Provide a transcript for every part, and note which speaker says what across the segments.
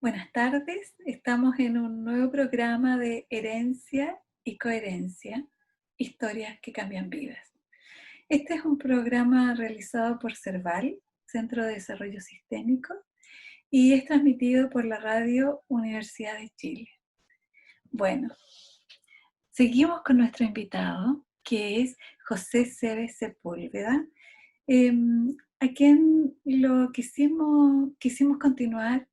Speaker 1: Buenas tardes, estamos en un nuevo programa de Herencia y Coherencia, historias que cambian vidas. Este es un programa realizado por CERVAL, Centro de Desarrollo Sistémico, y es transmitido por la radio Universidad de Chile. Bueno, seguimos con nuestro invitado, que es José Cebes Sepúlveda, a quien lo quisimos continuar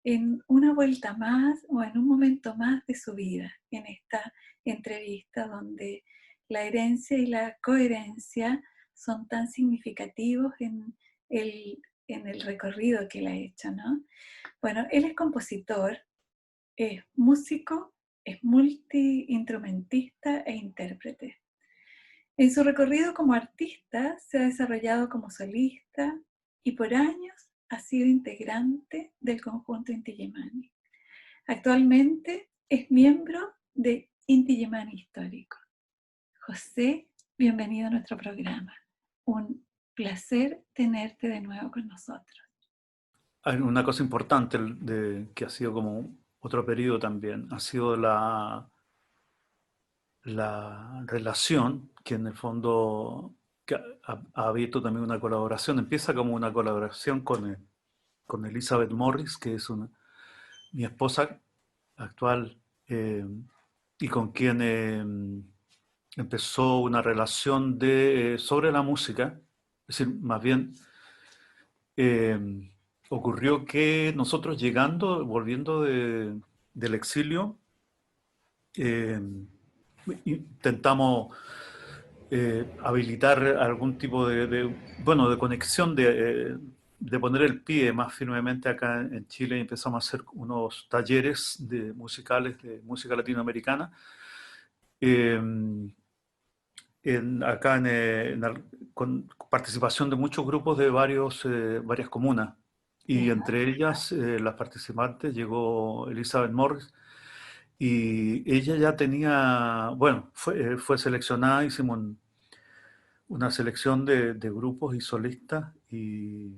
Speaker 1: en una vuelta más o en un momento más de su vida, en esta entrevista donde la herencia y la coherencia son tan significativos en el recorrido que él ha hecho, ¿no? Bueno, él es compositor, es músico, es multiinstrumentista e intérprete. En su recorrido como artista se ha desarrollado como solista y por años ha sido integrante del conjunto Inti Illimani. Actualmente es miembro de Inti Illimani Histórico. José, bienvenido a nuestro programa. Un placer tenerte de nuevo con nosotros.
Speaker 2: Hay una cosa importante que ha sido como otro periodo también, ha sido la relación que en el fondo que ha abierto también una colaboración. Empieza como una colaboración con Elizabeth Morris, que es mi esposa actual, y con quien empezó una relación sobre la música. Es decir, más bien ocurrió que nosotros volviendo del exilio, eh, intentamos habilitar algún tipo bueno, de conexión, de poner el pie más firmemente acá en Chile, y empezamos a hacer unos talleres musicales de música latinoamericana. eh, Acá con participación de muchos grupos de varias comunas. Y
Speaker 1: ¿Ya?
Speaker 2: entre ellas, las participantes, llegó Elizabeth Morris, y ella ya tenía, bueno, fue seleccionada. Hicimos una selección de grupos y solistas, y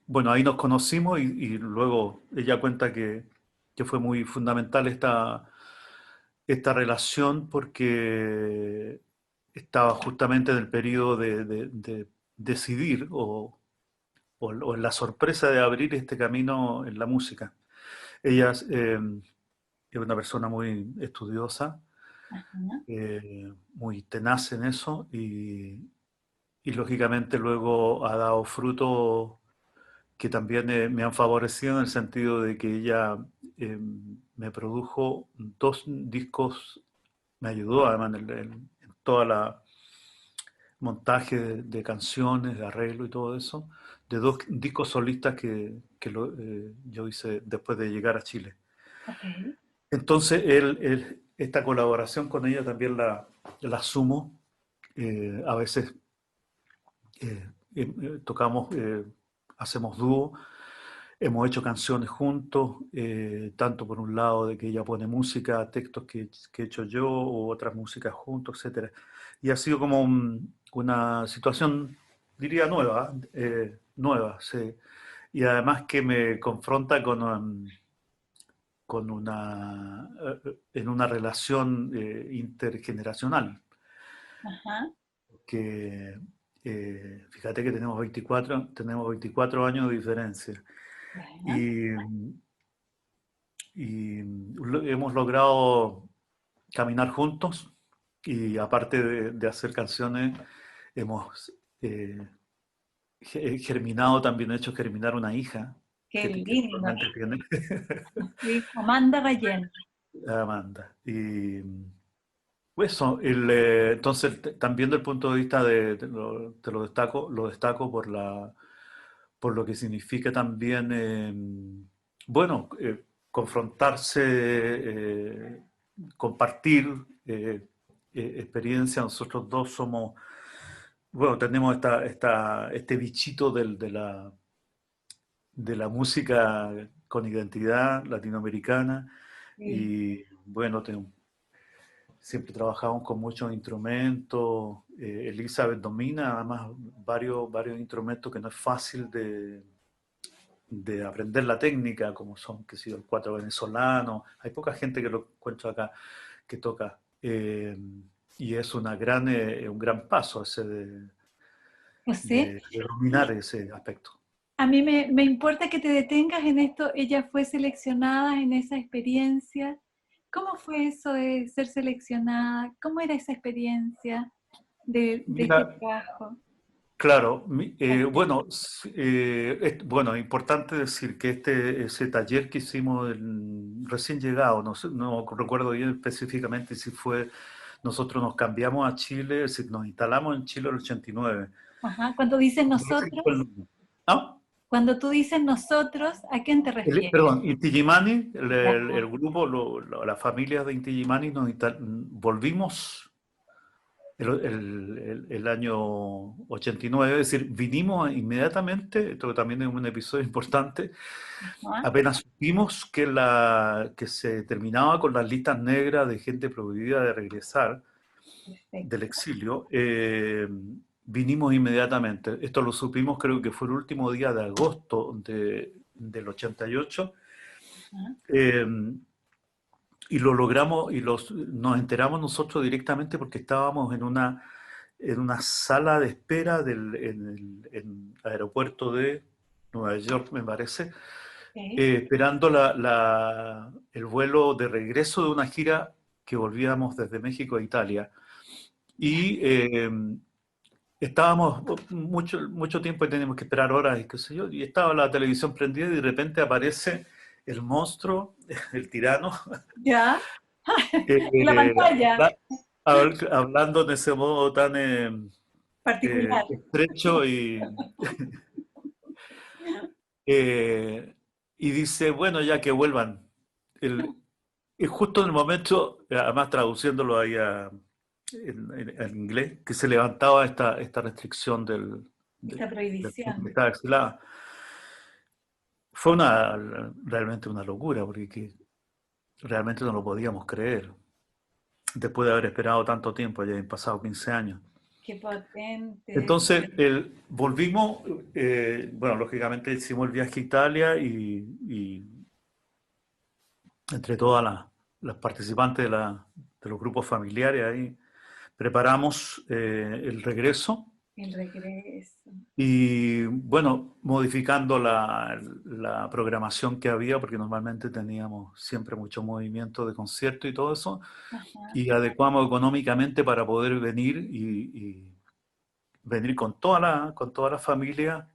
Speaker 2: bueno, ahí nos conocimos, y luego ella cuenta que fue muy fundamental esta relación, porque estaba justamente en el periodo de decidir o en la sorpresa de abrir este camino en la música. Ella es una persona muy estudiosa,
Speaker 1: Ajá.
Speaker 2: muy tenaz en eso, y lógicamente luego ha dado fruto que también me han favorecido, en el sentido de que ella me produjo dos discos. Me ayudó además en toda la montaje de canciones, de arreglo y todo eso, de dos discos solistas que yo hice después de llegar a Chile.
Speaker 1: Ok.
Speaker 2: Entonces, esta colaboración con ella también la asumo. A veces tocamos, hacemos dúo, hemos hecho canciones juntos, tanto por un lado de que ella pone música, textos que he hecho yo, u otras músicas juntos, etcétera. Y ha sido como una situación, diría, nueva, sí. Y además que me confronta en una relación intergeneracional,
Speaker 1: Ajá.
Speaker 2: que fíjate que tenemos 24 años de diferencia,
Speaker 1: Bueno.
Speaker 2: y, hemos logrado caminar juntos, y aparte de hacer canciones, hemos germinado, también hecho germinar una hija
Speaker 1: Qué
Speaker 2: que
Speaker 1: lindo.
Speaker 2: actualmente tiene
Speaker 1: Sí, Amanda Rayen.
Speaker 2: Amanda. Y eso, entonces también del punto de vista te lo destaco por lo que significa también, bueno, confrontarse, compartir experiencia. Nosotros dos somos, bueno, tenemos este bichito de la música con identidad latinoamericana,
Speaker 1: Sí.
Speaker 2: y bueno, siempre trabajamos con muchos instrumentos. Elizabeth domina además varios instrumentos que no es fácil de aprender la técnica, como son, qué sé yo, el cuatro venezolano. Hay poca gente que lo encuentro acá que toca. Y es un gran paso ese
Speaker 1: José,
Speaker 2: de dominar ese aspecto.
Speaker 1: a mí me importa que te detengas en esto. Ella fue seleccionada en esa experiencia. ¿Cómo fue eso de ser seleccionada? ¿Cómo era esa experiencia de este
Speaker 2: Mira,
Speaker 1: trabajo?
Speaker 2: claro, bueno, bueno, importante decir que ese taller que hicimos recién llegado, no sé, no recuerdo bien específicamente si fue, nosotros nos cambiamos a Chile, es decir, nos instalamos en Chile en el 89.
Speaker 1: Ajá. Cuando dices
Speaker 2: No sé cuál
Speaker 1: nosotros,
Speaker 2: número. ¿Ah?
Speaker 1: cuando tú dices nosotros, ¿a quién te refieres?
Speaker 2: Perdón, Inti Illimani,
Speaker 1: Ya.
Speaker 2: el grupo, las familias de Inti Illimani, volvimos el año 89, es decir, vinimos inmediatamente, esto también es un episodio importante,
Speaker 1: Ajá.
Speaker 2: apenas supimos que se terminaba con las listas negras de gente prohibida de regresar del
Speaker 1: Perfecto.
Speaker 2: exilio, vinimos inmediatamente. Esto lo supimos creo que fue el último día de agosto del 88.
Speaker 1: Ajá.
Speaker 2: eh, y lo logramos y nos enteramos nosotros directamente porque estábamos en una sala de espera en el aeropuerto de Nueva York, me parece,
Speaker 1: Ok.
Speaker 2: esperando el vuelo de regreso de una gira que volvíamos desde México a Italia.
Speaker 1: Ya.
Speaker 2: Y estábamos mucho tiempo y teníamos que esperar horas y qué sé yo, y estaba la televisión prendida y de repente aparece el monstruo, el tirano,
Speaker 1: Ya. En la
Speaker 2: eh,
Speaker 1: pantalla
Speaker 2: hablando de ese modo tan
Speaker 1: particular.
Speaker 2: estrecho eh, y dice, bueno, ya que vuelvan. El, y justo en el momento, además traduciéndolo ahí en inglés, que se levantaba esta restricción
Speaker 1: Esta
Speaker 2: de gente que
Speaker 1: prohibición.
Speaker 2: estaba exilada. Fue realmente una locura, porque realmente no lo podíamos creer, después de haber esperado tanto tiempo, ya han pasado 15 años.
Speaker 1: Qué potente.
Speaker 2: Entonces, volvimos, bueno, lógicamente hicimos el viaje a Italia y entre todas las participantes de los grupos familiares ahí, preparamos el regreso
Speaker 1: El regreso.
Speaker 2: y, bueno, modificando la programación que había, porque normalmente teníamos siempre mucho movimiento de concierto y todo eso,
Speaker 1: Ajá.
Speaker 2: y adecuamos económicamente para poder venir y venir con toda la familia,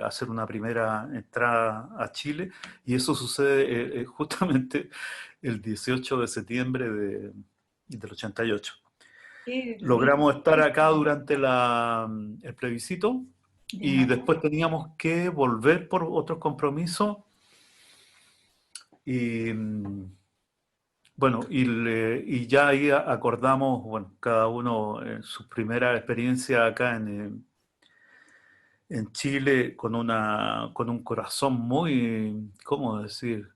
Speaker 2: hacer una primera entrada a Chile, y eso sucede justamente el 18 de septiembre del 88.
Speaker 1: Qué
Speaker 2: Logramos estar acá
Speaker 1: lindo.
Speaker 2: durante el plebiscito y
Speaker 1: Ya.
Speaker 2: después teníamos que volver por otros compromisos y bueno, y ya ahí acordamos, bueno, cada uno su primera experiencia acá en Chile con un corazón muy, ¿cómo decir?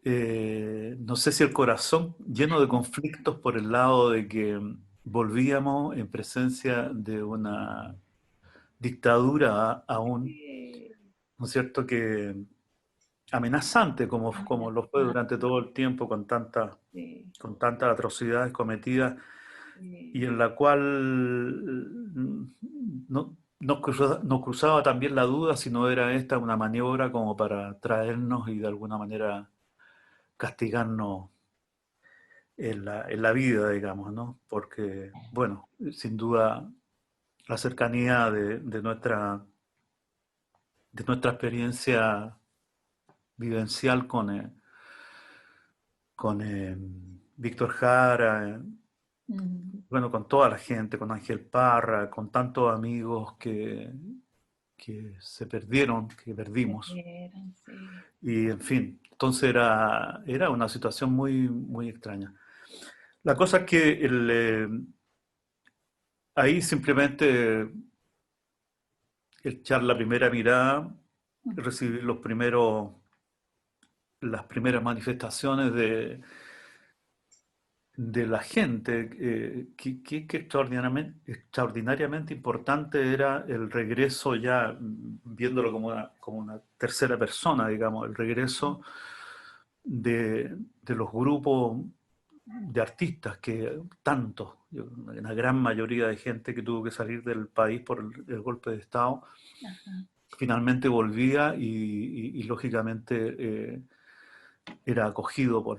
Speaker 2: No sé si el corazón lleno de conflictos por el lado de que volvíamos en presencia de una dictadura aún,
Speaker 1: Sí.
Speaker 2: ¿no es cierto?, que amenazante como lo fue
Speaker 1: Amenazante.
Speaker 2: durante todo el tiempo
Speaker 1: Sí.
Speaker 2: con tantas atrocidades cometidas y
Speaker 1: Sí.
Speaker 2: en la cual nos cruzaba también la duda si no era esta una maniobra como para traernos y de alguna manera castigarnos en la vida, digamos, ¿no? Porque, bueno, sin duda la cercanía de nuestra experiencia vivencial con Víctor Jara,
Speaker 1: Mm.
Speaker 2: bueno, con toda la gente, con Ángel Parra, con tantos amigos que se perdieron, que perdimos.
Speaker 1: Perdieron, sí.
Speaker 2: Y en fin, entonces era una situación muy extraña. La cosa es que ahí simplemente echar la primera mirada, recibir las primeras manifestaciones de la gente, que extraordinariamente importante era el regreso ya, viéndolo como una tercera persona, digamos, el regreso de los grupos de artistas, que tantos, una gran mayoría de gente que tuvo que salir del país por el golpe de Estado,
Speaker 1: Ajá.
Speaker 2: finalmente volvía y lógicamente era acogido por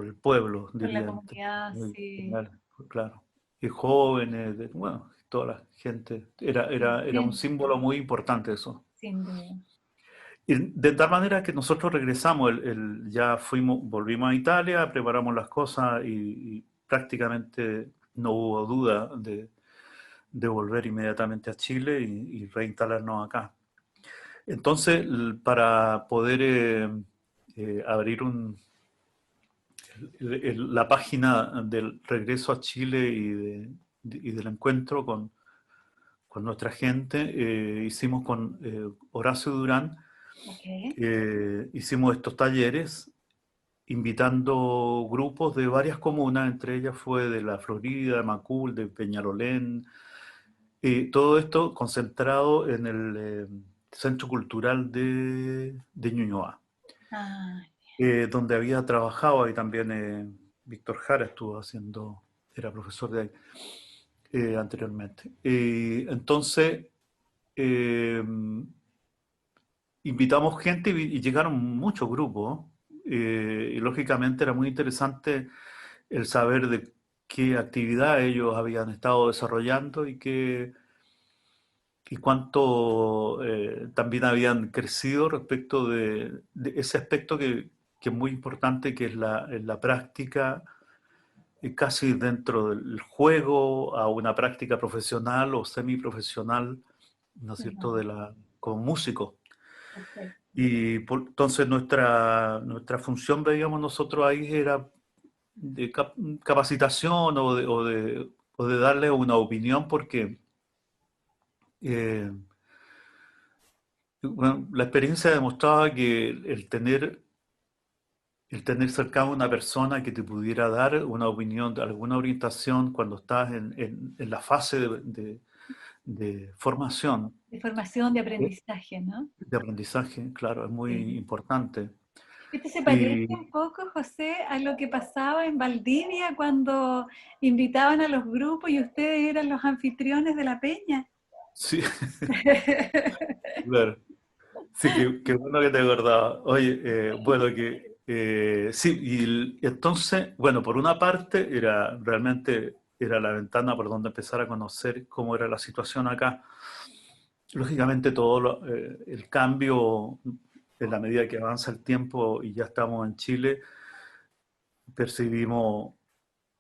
Speaker 2: el pueblo,
Speaker 1: Por la
Speaker 2: diría en
Speaker 1: comunidad,
Speaker 2: muy
Speaker 1: sí.
Speaker 2: general, claro. Y jóvenes, bueno, toda la gente. Era un
Speaker 1: Bien,
Speaker 2: símbolo muy importante eso.
Speaker 1: sin duda.
Speaker 2: Y de tal manera que nosotros regresamos, ya volvimos a Italia, preparamos las cosas y prácticamente no hubo duda de volver inmediatamente a Chile y reinstalarnos acá. Entonces, para poder abrir la página del regreso a Chile y del encuentro con nuestra gente, hicimos con Horacio Durán,
Speaker 1: Ok.
Speaker 2: hicimos estos talleres invitando grupos de varias comunas, entre ellas fue de la Florida, de Macul, de Peñalolén, todo esto concentrado en el Centro Cultural de Ñuñoa,
Speaker 1: Ah,
Speaker 2: donde había trabajado ahí también Víctor Jara era profesor de ahí anteriormente. Entonces, eh, invitamos gente y llegaron muchos grupos, y lógicamente era muy interesante el saber de qué actividad ellos habían estado desarrollando y cuánto también habían crecido respecto de ese aspecto que es muy importante, que es la práctica, casi dentro del juego, a una práctica profesional o semiprofesional, ¿no es cierto?,
Speaker 1: ajá,
Speaker 2: como músico.
Speaker 1: perfecto.
Speaker 2: Y entonces nuestra función, veíamos nosotros ahí, era de capacitación o de darle una opinión, porque eh, bueno, la experiencia demostraba que el tener cercano a una persona que te pudiera dar una opinión, alguna orientación cuando estás en la fase de formación,
Speaker 1: De formación, de aprendizaje, ¿no?
Speaker 2: de aprendizaje, claro, es muy
Speaker 1: Sí.
Speaker 2: importante.
Speaker 1: ¿Esto se parece
Speaker 2: Y
Speaker 1: un poco, José, a lo que pasaba en Valdivia cuando invitaban a los grupos y ustedes eran los anfitriones de la peña?
Speaker 2: sí, claro. Sí, qué bueno que te acordabas. Oye, bueno, sí, y entonces, bueno, por una parte realmente era la ventana por donde empezar a conocer cómo era la situación acá. Lógicamente el cambio, en la medida que avanza el tiempo y ya estamos en Chile, percibimos,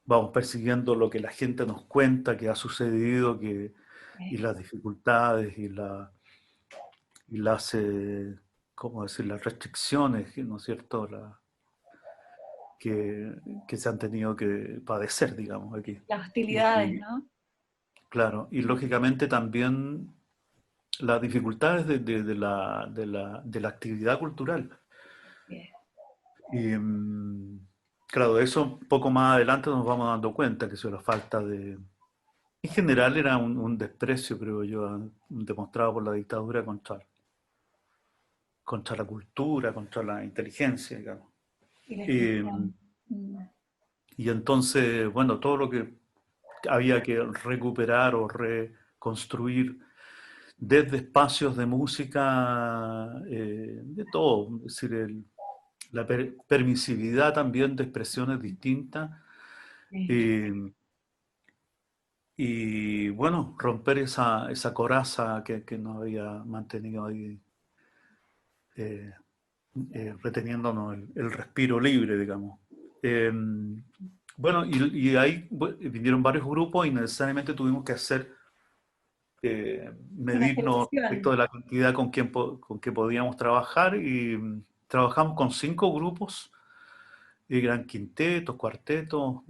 Speaker 2: vamos persiguiendo lo que la gente nos cuenta que ha sucedido, y las dificultades y ¿cómo decir?, las restricciones, ¿no es cierto?, que se han tenido que padecer, digamos, aquí.
Speaker 1: Las hostilidades,
Speaker 2: Y
Speaker 1: ¿no?
Speaker 2: claro, y lógicamente también las dificultades de la actividad cultural.
Speaker 1: Bien.
Speaker 2: Y claro, de eso poco más adelante nos vamos dando cuenta, que eso la falta en general era un desprecio, creo yo, demostrado por la dictadura contra la cultura, contra la inteligencia, digamos.
Speaker 1: Y la
Speaker 2: Y,
Speaker 1: expresión. Mm.
Speaker 2: y entonces, bueno, todo lo que había que recuperar o reconstruir desde espacios de música, de todo, es decir, la permisividad también de expresiones distintas,
Speaker 1: Sí.
Speaker 2: eh, y bueno, romper esa coraza que nos había mantenido ahí, eh, reteniéndonos el respiro libre, digamos. Eh, bueno, y ahí vinieron varios grupos y necesariamente tuvimos que
Speaker 1: Una
Speaker 2: medirnos respecto
Speaker 1: selección.
Speaker 2: de la cantidad con que podíamos trabajar, y trabajamos con 5 grupos, gran quintetos, cuartetos,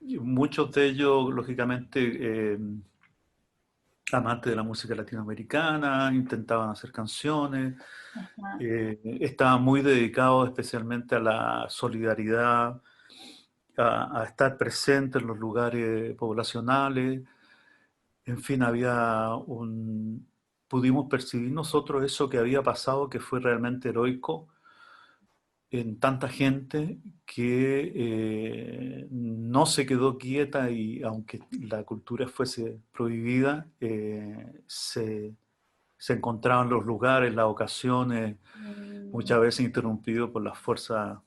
Speaker 2: y muchos de ellos, lógicamente, amantes de la música latinoamericana, intentaban hacer canciones,
Speaker 1: Ajá.
Speaker 2: estaban muy dedicados especialmente a la solidaridad, a estar presentes en los lugares poblacionales. En fin, pudimos percibir nosotros eso que había pasado, que fue realmente heroico en tanta gente que no se quedó quieta y aunque la cultura fuese prohibida, se encontraban los lugares, las ocasiones,
Speaker 1: Mm,
Speaker 2: muchas veces interrumpidos por las fuerzas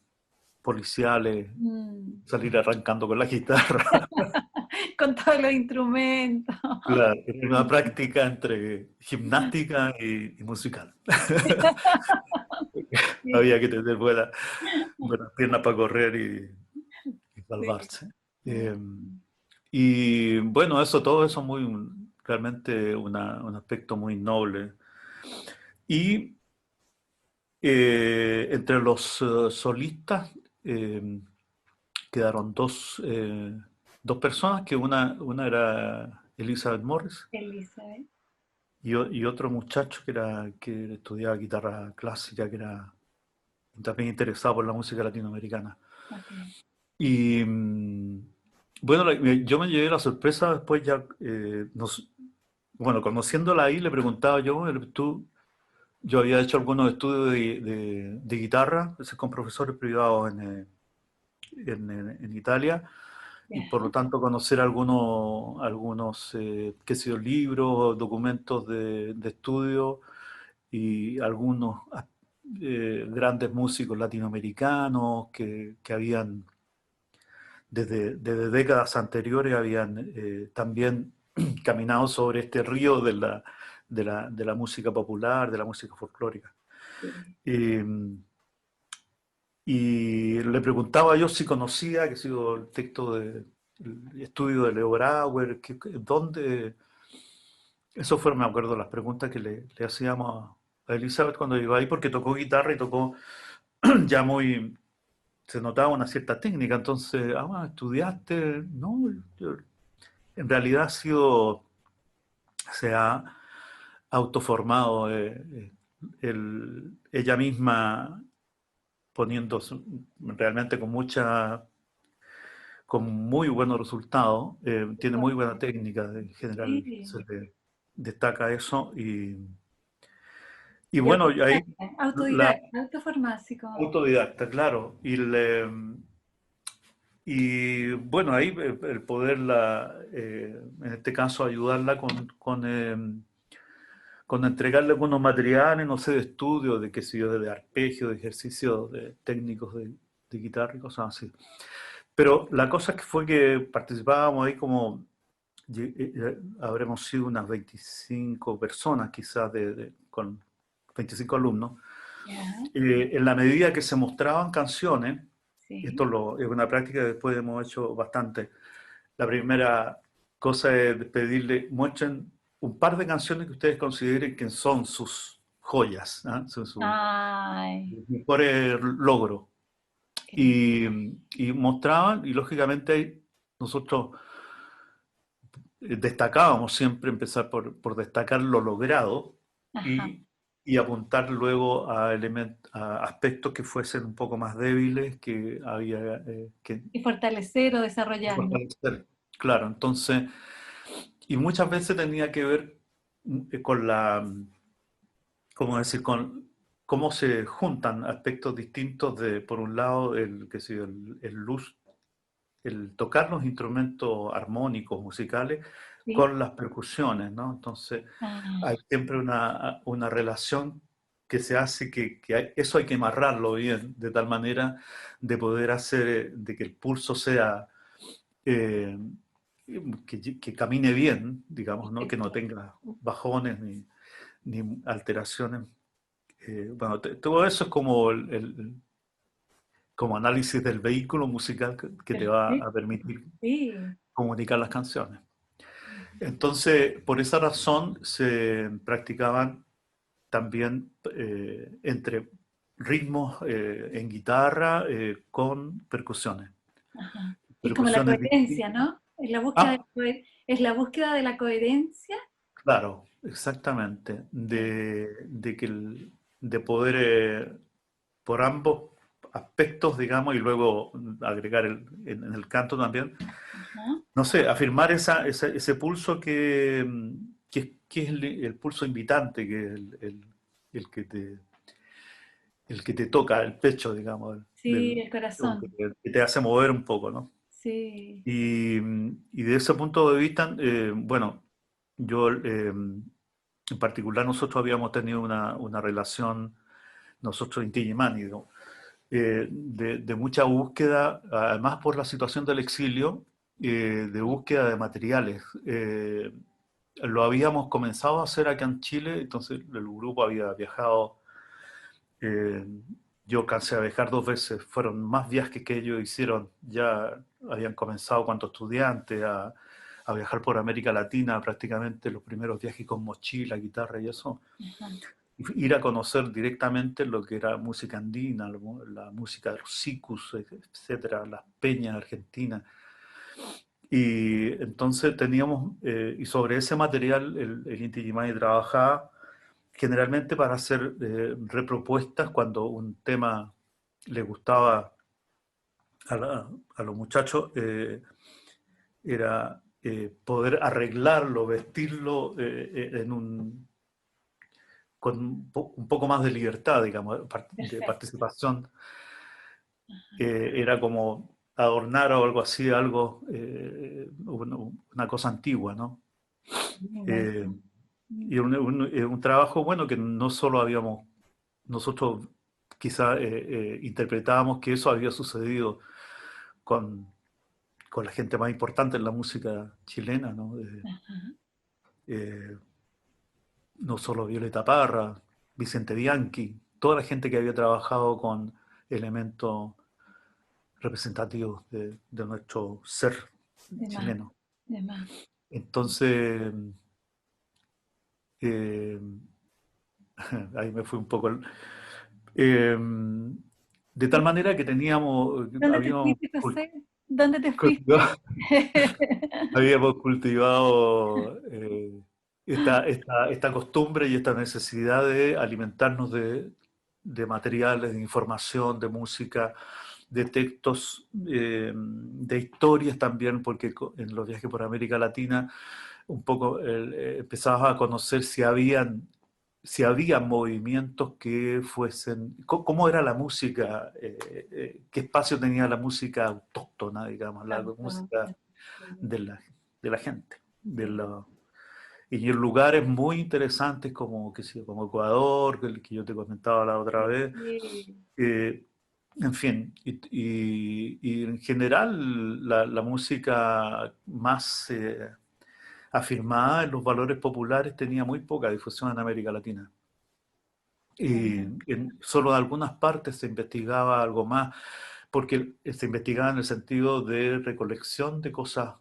Speaker 2: policiales,
Speaker 1: mm.
Speaker 2: salir arrancando con la guitarra.
Speaker 1: Con todos los instrumentos.
Speaker 2: Claro, era una práctica entre gimnástica y musical.
Speaker 1: Sí,
Speaker 2: Había que tener buenas piernas para correr y
Speaker 1: sí.
Speaker 2: salvarse.
Speaker 1: Mm.
Speaker 2: Eh, y bueno, todo eso realmente un aspecto muy noble. Y entre los solistas eh, quedaron dos personas, que una era Elizabeth Morris
Speaker 1: Elizabeth.
Speaker 2: y otro muchacho que estudiaba guitarra clásica, que era también interesado por la música latinoamericana.
Speaker 1: Okay.
Speaker 2: Y bueno, yo me llevé la sorpresa después ya, bueno, conociéndola ahí, le preguntaba yo, yo había hecho algunos estudios de guitarra, con profesores privados en Italia, y por
Speaker 1: Ya.
Speaker 2: lo tanto conocer algunos qué sé yo, libros, documentos de estudio y algunos grandes músicos latinoamericanos que habían desde décadas anteriores habían también caminado sobre este río de la música popular, de la música folclórica.
Speaker 1: Sí.
Speaker 2: Y, y le preguntaba yo si conocía, que ha sido el texto el estudio de Leo Brauer, dónde... Eso fue, me acuerdo, las preguntas que le hacíamos a Elizabeth cuando llegó ahí, porque tocó guitarra y tocó ya se notaba una cierta técnica, entonces, estudiaste, no, yo, en realidad se ha autoformado ella misma poniendo realmente con muy buenos resultados, tiene muy buena técnica, en general
Speaker 1: Sí.
Speaker 2: se le destaca eso y
Speaker 1: Y
Speaker 2: bueno, y ahí
Speaker 1: autodidacta,
Speaker 2: la
Speaker 1: autodidacta, autoformada, así como.
Speaker 2: autodidacta, claro, y bueno, ahí el poderla, en este caso, ayudarla con entregarle algunos materiales, no sé, de estudio, de qué sé yo, de arpegio, de ejercicios de técnicos de guitarra y cosas así. Pero la cosa fue que participábamos ahí como, habremos sido unas 25 personas quizás, con 25 alumnos.
Speaker 1: Ya,
Speaker 2: En la medida que se mostraban canciones,
Speaker 1: sí.
Speaker 2: es una práctica que después hemos hecho bastante. La primera cosa es pedirle, muestren un par de canciones que ustedes consideren que son sus joyas, ¿ah? Sus
Speaker 1: Ay,
Speaker 2: mejores logros.
Speaker 1: qué lindo.
Speaker 2: Y mostraban, y lógicamente nosotros destacábamos siempre, empezar por destacar lo logrado
Speaker 1: Ajá.
Speaker 2: y apuntar luego a aspectos que fuesen un poco más débiles, que había que
Speaker 1: Y fortalecer o desarrollarlo.
Speaker 2: fortalecer. Claro, entonces, y muchas veces tenía que ver con ¿cómo decir? Con cómo se juntan aspectos distintos por un lado, qué sé yo, el luz, el tocar los instrumentos armónicos, musicales,
Speaker 1: Sí.
Speaker 2: con las percusiones, ¿no? Entonces, hay
Speaker 1: Ah,
Speaker 2: siempre una relación que se hace eso hay que amarrarlo bien, de tal manera de poder hacer, de que el pulso sea, eh, que camine bien, digamos, ¿no? Que no
Speaker 1: perfecto.
Speaker 2: tenga bajones ni alteraciones. Bueno, todo eso es como como análisis del vehículo musical que te va a
Speaker 1: Perfecto.
Speaker 2: permitir
Speaker 1: Sí.
Speaker 2: comunicar las canciones. Entonces, por esa razón se practicaban también entre ritmos en guitarra con percusiones.
Speaker 1: Ajá. Y es como la
Speaker 2: Percusiones
Speaker 1: coherencia,
Speaker 2: distintas.
Speaker 1: ¿no? Es la búsqueda de,
Speaker 2: Ah,
Speaker 1: es la búsqueda de la coherencia
Speaker 2: claro, exactamente, de que de poder por ambos aspectos, digamos, y luego agregar en el canto también,
Speaker 1: Ajá.
Speaker 2: no sé, afirmar ese pulso que es el pulso invitante, que es el que el que te toca el pecho, digamos,
Speaker 1: Sí, el
Speaker 2: o
Speaker 1: corazón.
Speaker 2: que te hace mover un poco, ¿no?
Speaker 1: Sí.
Speaker 2: Y de ese punto de vista, bueno, yo en particular nosotros habíamos tenido una relación, nosotros Inti Illimani, ¿no? De mucha búsqueda, además por la situación del exilio, de búsqueda de materiales. Lo habíamos comenzado a hacer acá en Chile, entonces el grupo había viajado, eh, yo alcancé a viajar 2 veces, fueron más viajes que ellos hicieron, ya habían comenzado cuando estudiantes a viajar por América Latina, prácticamente los primeros viajes con mochila, guitarra y eso,
Speaker 1: Ajá.
Speaker 2: ir a conocer directamente lo que era música andina, la música de los sikus, etcétera, las peñas argentinas. Y entonces teníamos, y sobre ese material el Inti Illimani trabajaba generalmente para hacer repropuestas cuando un tema le gustaba a los muchachos, era poder arreglarlo, vestirlo con un poco más de libertad, digamos, de
Speaker 1: Perfecto.
Speaker 2: participación.
Speaker 1: Ajá.
Speaker 2: Era como adornar o algo así, algo, una cosa antigua, ¿no?
Speaker 1: Igual.
Speaker 2: Eh, y un trabajo, bueno, que no solo habíamos, nosotros quizá interpretábamos que eso había sucedido con, con la gente más importante en la música chilena, ¿no?
Speaker 1: Ajá.
Speaker 2: Eh, no solo Violeta Parra, Vicente Bianchi, toda la gente que había trabajado con elementos representativos de nuestro ser
Speaker 1: De más,
Speaker 2: chileno.
Speaker 1: de más.
Speaker 2: Entonces, eh, ahí me fui un poco. Eh, de tal manera que teníamos,
Speaker 1: ¿Dónde te
Speaker 2: habíamos,
Speaker 1: fuiste, José? ¿Dónde te fuiste?
Speaker 2: cultivado, habíamos cultivado esta costumbre y esta necesidad de alimentarnos de materiales, de información, de música, de textos, de historias también, porque en los viajes por América Latina un poco empezabas a conocer si había movimientos que fuesen, cómo era la música, qué espacio tenía la música autóctona, digamos, la música
Speaker 1: Autóctono.
Speaker 2: de de la gente.
Speaker 1: Sí,
Speaker 2: Y en lugares muy interesantes como, qué sé yo, como Ecuador, que yo te comentaba la otra vez.
Speaker 1: sí.
Speaker 2: eh, en fin, y en general la música más afirmada en los valores populares tenía muy poca difusión en América Latina. Y
Speaker 1: Bueno,
Speaker 2: en solo en algunas partes se investigaba algo más, porque se investigaba en el sentido de recolección de cosas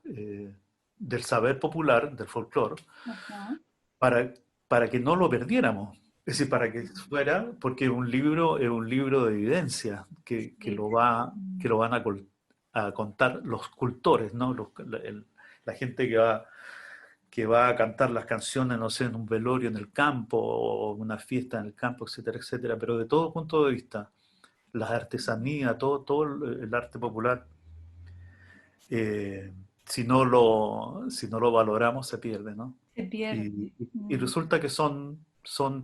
Speaker 2: del saber popular, del folclore,
Speaker 1: ajá.
Speaker 2: para, para que no lo perdiéramos. Es decir, para que
Speaker 1: Exacto.
Speaker 2: fuera, porque es un libro de evidencia
Speaker 1: Sí.
Speaker 2: que lo van a contar los cultores, ¿no? La gente que va a cantar las canciones, no sé, en un velorio en el campo o una fiesta en el campo, etcétera, etcétera, pero de todo punto de vista, las artesanías, todo el arte popular, eh, si no lo valoramos se pierde, ¿no?
Speaker 1: Se
Speaker 2: Y,
Speaker 1: pierde.
Speaker 2: y resulta que son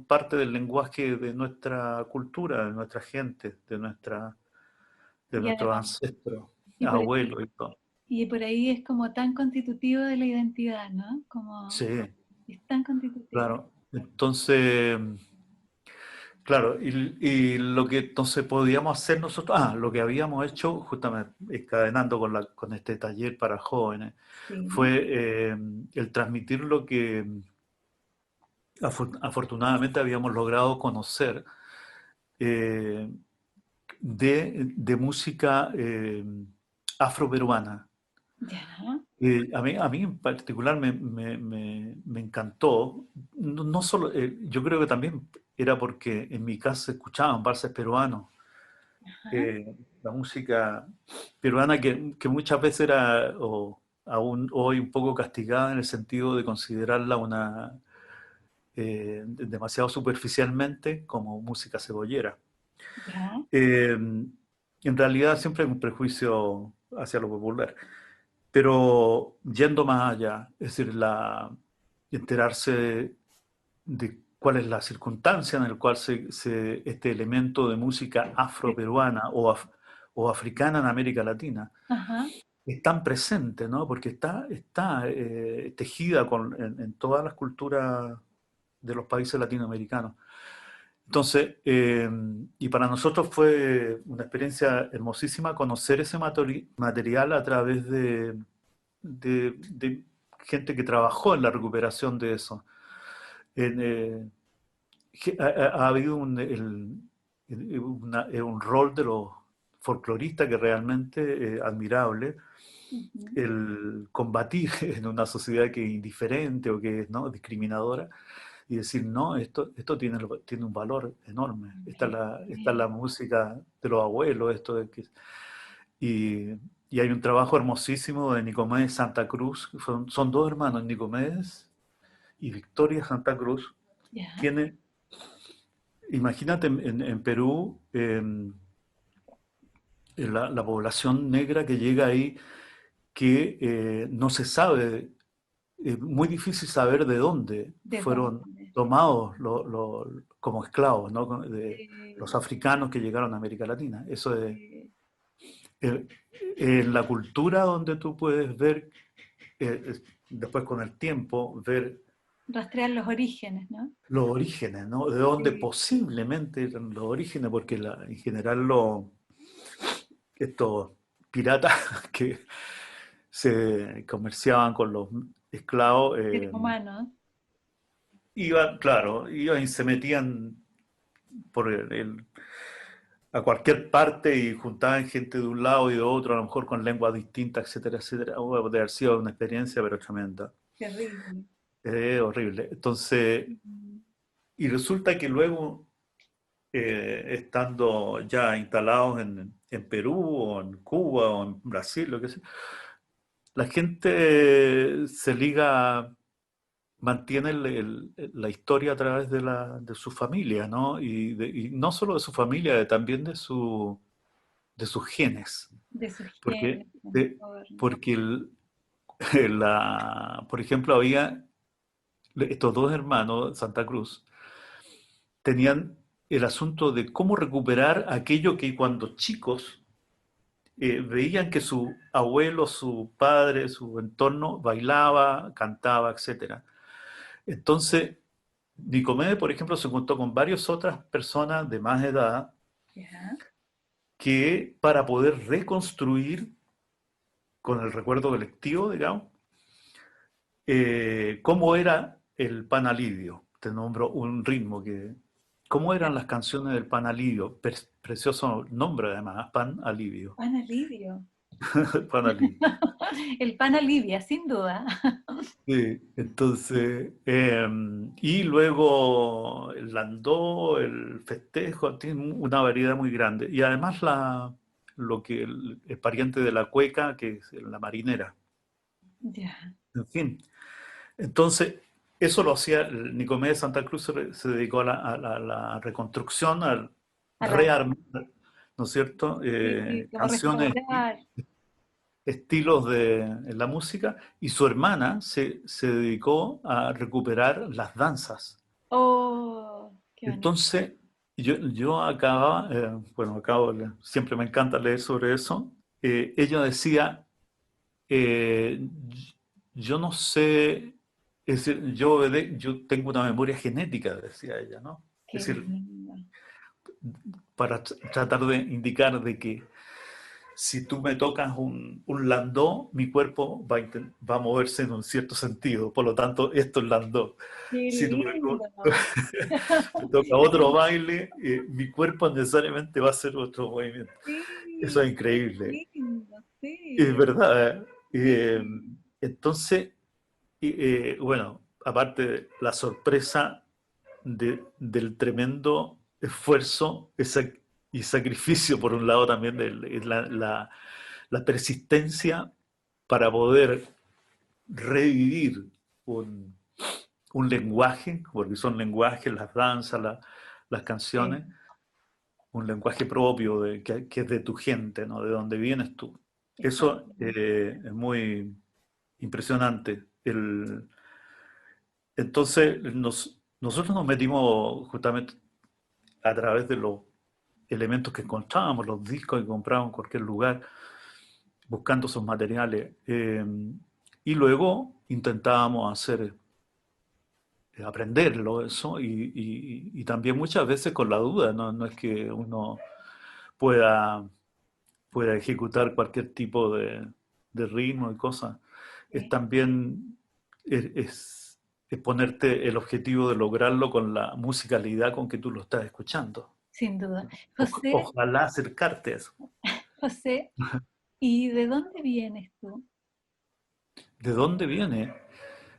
Speaker 2: parte del lenguaje de nuestra cultura, de nuestra gente, de
Speaker 1: Y
Speaker 2: nuestros
Speaker 1: además,
Speaker 2: ancestros,
Speaker 1: y por ahí,
Speaker 2: abuelos y todo.
Speaker 1: y por ahí es como tan constitutivo de la identidad, ¿no? Como
Speaker 2: Sí,
Speaker 1: es tan constitutivo.
Speaker 2: claro. Entonces, claro, y lo que entonces podíamos hacer nosotros, lo que habíamos hecho, justamente encadenando con este taller para jóvenes,
Speaker 1: Sí.
Speaker 2: fue el transmitir lo que afortunadamente habíamos logrado conocer eh, de música afroperuana.
Speaker 1: Ya.
Speaker 2: A mí en particular me encantó, no solo, yo creo que también era porque en mi casa se escuchaban valses peruanos,
Speaker 1: Ajá.
Speaker 2: eh, la música peruana que muchas veces era, o aún hoy, un poco castigada en el sentido de considerarla demasiado superficialmente como música cebollera.
Speaker 1: Ya.
Speaker 2: En realidad siempre hay un prejuicio hacia lo popular, pero yendo más allá, es decir, enterarse de cuál es la circunstancia en la cual este elemento de música afroperuana o africana en América Latina
Speaker 1: Ajá.
Speaker 2: es tan presente, ¿no? Porque está tejida en todas las culturas de los países latinoamericanos. Entonces, y para nosotros fue una experiencia hermosísima conocer ese material a través de gente que trabajó en la recuperación de eso. En, ha habido un rol de los folcloristas que realmente admirable,
Speaker 1: Ujú.
Speaker 2: el combatir en una sociedad que es indiferente o que es, ¿no?, discriminadora, y decir, no, esto tiene un valor enorme. Esta es la música de los abuelos, y, y hay un trabajo hermosísimo de Nicomedes Santa Cruz, que son dos hermanos, Nicomedes y Victoria Santa Cruz.
Speaker 1: Ya.
Speaker 2: Tiene, imagínate en Perú, la población negra que llega ahí, que no se sabe, es muy difícil saber de dónde
Speaker 1: ¿De
Speaker 2: fueron
Speaker 1: dónde?
Speaker 2: tomados como esclavos, ¿no? De los
Speaker 1: Sí,
Speaker 2: africanos que llegaron a América Latina. Eso es
Speaker 1: sí.
Speaker 2: eh, la cultura donde tú puedes ver, después con el tiempo, ver
Speaker 1: Rastrear los orígenes, ¿no?
Speaker 2: los orígenes, ¿no? De dónde
Speaker 1: Sí.
Speaker 2: posiblemente eran los orígenes, porque en general estos piratas que se comerciaban con los esclavos,
Speaker 1: Seres humanos.
Speaker 2: iban y se metían por a cualquier parte y juntaban gente de un lado y de otro, a lo mejor con lenguas distintas, etcétera, etcétera. Debe haber sido una experiencia, pero tremenda.
Speaker 1: Terrible.
Speaker 2: Horrible. Entonces,
Speaker 1: Mm.
Speaker 2: y resulta que luego, estando ya instalados en Perú o en Cuba o en Brasil, lo que sea, la gente se liga, mantiene la historia a través de su familia, ¿no? Y no solo de su familia, también de sus genes.
Speaker 1: De sus genes,
Speaker 2: Porque,
Speaker 1: su
Speaker 2: eh,
Speaker 1: entorno.
Speaker 2: porque por ejemplo, había estos dos hermanos, Santa Cruz, tenían el asunto de cómo recuperar aquello que cuando chicos veían que su abuelo, su padre, su entorno bailaba, cantaba, etcétera. Entonces, Nicomedes, por ejemplo, se juntó con varias otras personas de más edad
Speaker 1: Ya.
Speaker 2: que para poder reconstruir con el recuerdo colectivo, digamos, cómo era el Panalidio. Te nombro un ritmo ¿Cómo
Speaker 1: Ya.
Speaker 2: eran las canciones del Panalidio? Precioso nombre además, Pan Alivio.
Speaker 1: Pan alivio.
Speaker 2: Panalidio.
Speaker 1: El pan alivia, sin duda.
Speaker 2: Sí, entonces, y luego el landó, el festejo, tiene una variedad muy grande. Y además lo que el pariente de la cueca, que es la marinera.
Speaker 1: Ya.
Speaker 2: En fin, entonces, eso lo hacía Nicomedes de Santa Cruz, se dedicó a la reconstrucción, al
Speaker 1: A la,
Speaker 2: rearmar, ¿no es cierto?
Speaker 1: sí, como
Speaker 2: Canciones,
Speaker 1: restaurar.
Speaker 2: estilos en la música, y su hermana se dedicó a recuperar las danzas.
Speaker 1: Oh, qué bonito.
Speaker 2: Entonces, yo acababa, siempre me encanta leer sobre eso, ella decía, eh, yo no sé, es decir, yo tengo una memoria genética, decía ella, ¿no?
Speaker 1: Qué
Speaker 2: Es decir,
Speaker 1: lindo.
Speaker 2: para tratar de indicar de que si tú me tocas un landó, mi cuerpo va a moverse en un cierto sentido, por lo tanto, esto es landó.
Speaker 1: Qué
Speaker 2: Si tú
Speaker 1: lindo.
Speaker 2: me toca otro baile, mi cuerpo necesariamente va a hacer otro movimiento. Eso
Speaker 1: Sí,
Speaker 2: es
Speaker 1: qué
Speaker 2: increíble.
Speaker 1: lindo,
Speaker 2: Es
Speaker 1: sí,
Speaker 2: verdad.
Speaker 1: sí.
Speaker 2: Entonces, bueno, aparte de la sorpresa del tremendo esfuerzo y sacrificio, por un lado también de la persistencia para poder revivir un, un lenguaje, porque son lenguajes, las danzas, las
Speaker 1: Sí,
Speaker 2: canciones, un lenguaje propio que es de tu gente, ¿no? De donde vienes tú. Eso
Speaker 1: exactamente.
Speaker 2: es muy impresionante. Entonces, nosotros nos metimos justamente a través de los elementos que encontrábamos, los discos que comprábamos en cualquier lugar, buscando esos materiales. Y luego intentábamos aprenderlo eso y también muchas veces con la duda, ¿no? No es que uno pueda, pueda ejecutar cualquier tipo de ritmo y cosas. Es
Speaker 1: Sí,
Speaker 2: también es ponerte el objetivo de lograrlo con la musicalidad con que tú lo estás escuchando.
Speaker 1: sin duda. José,
Speaker 2: Ojalá acercarte a eso.
Speaker 1: José, ¿y de dónde vienes tú?
Speaker 2: ¿De dónde viene?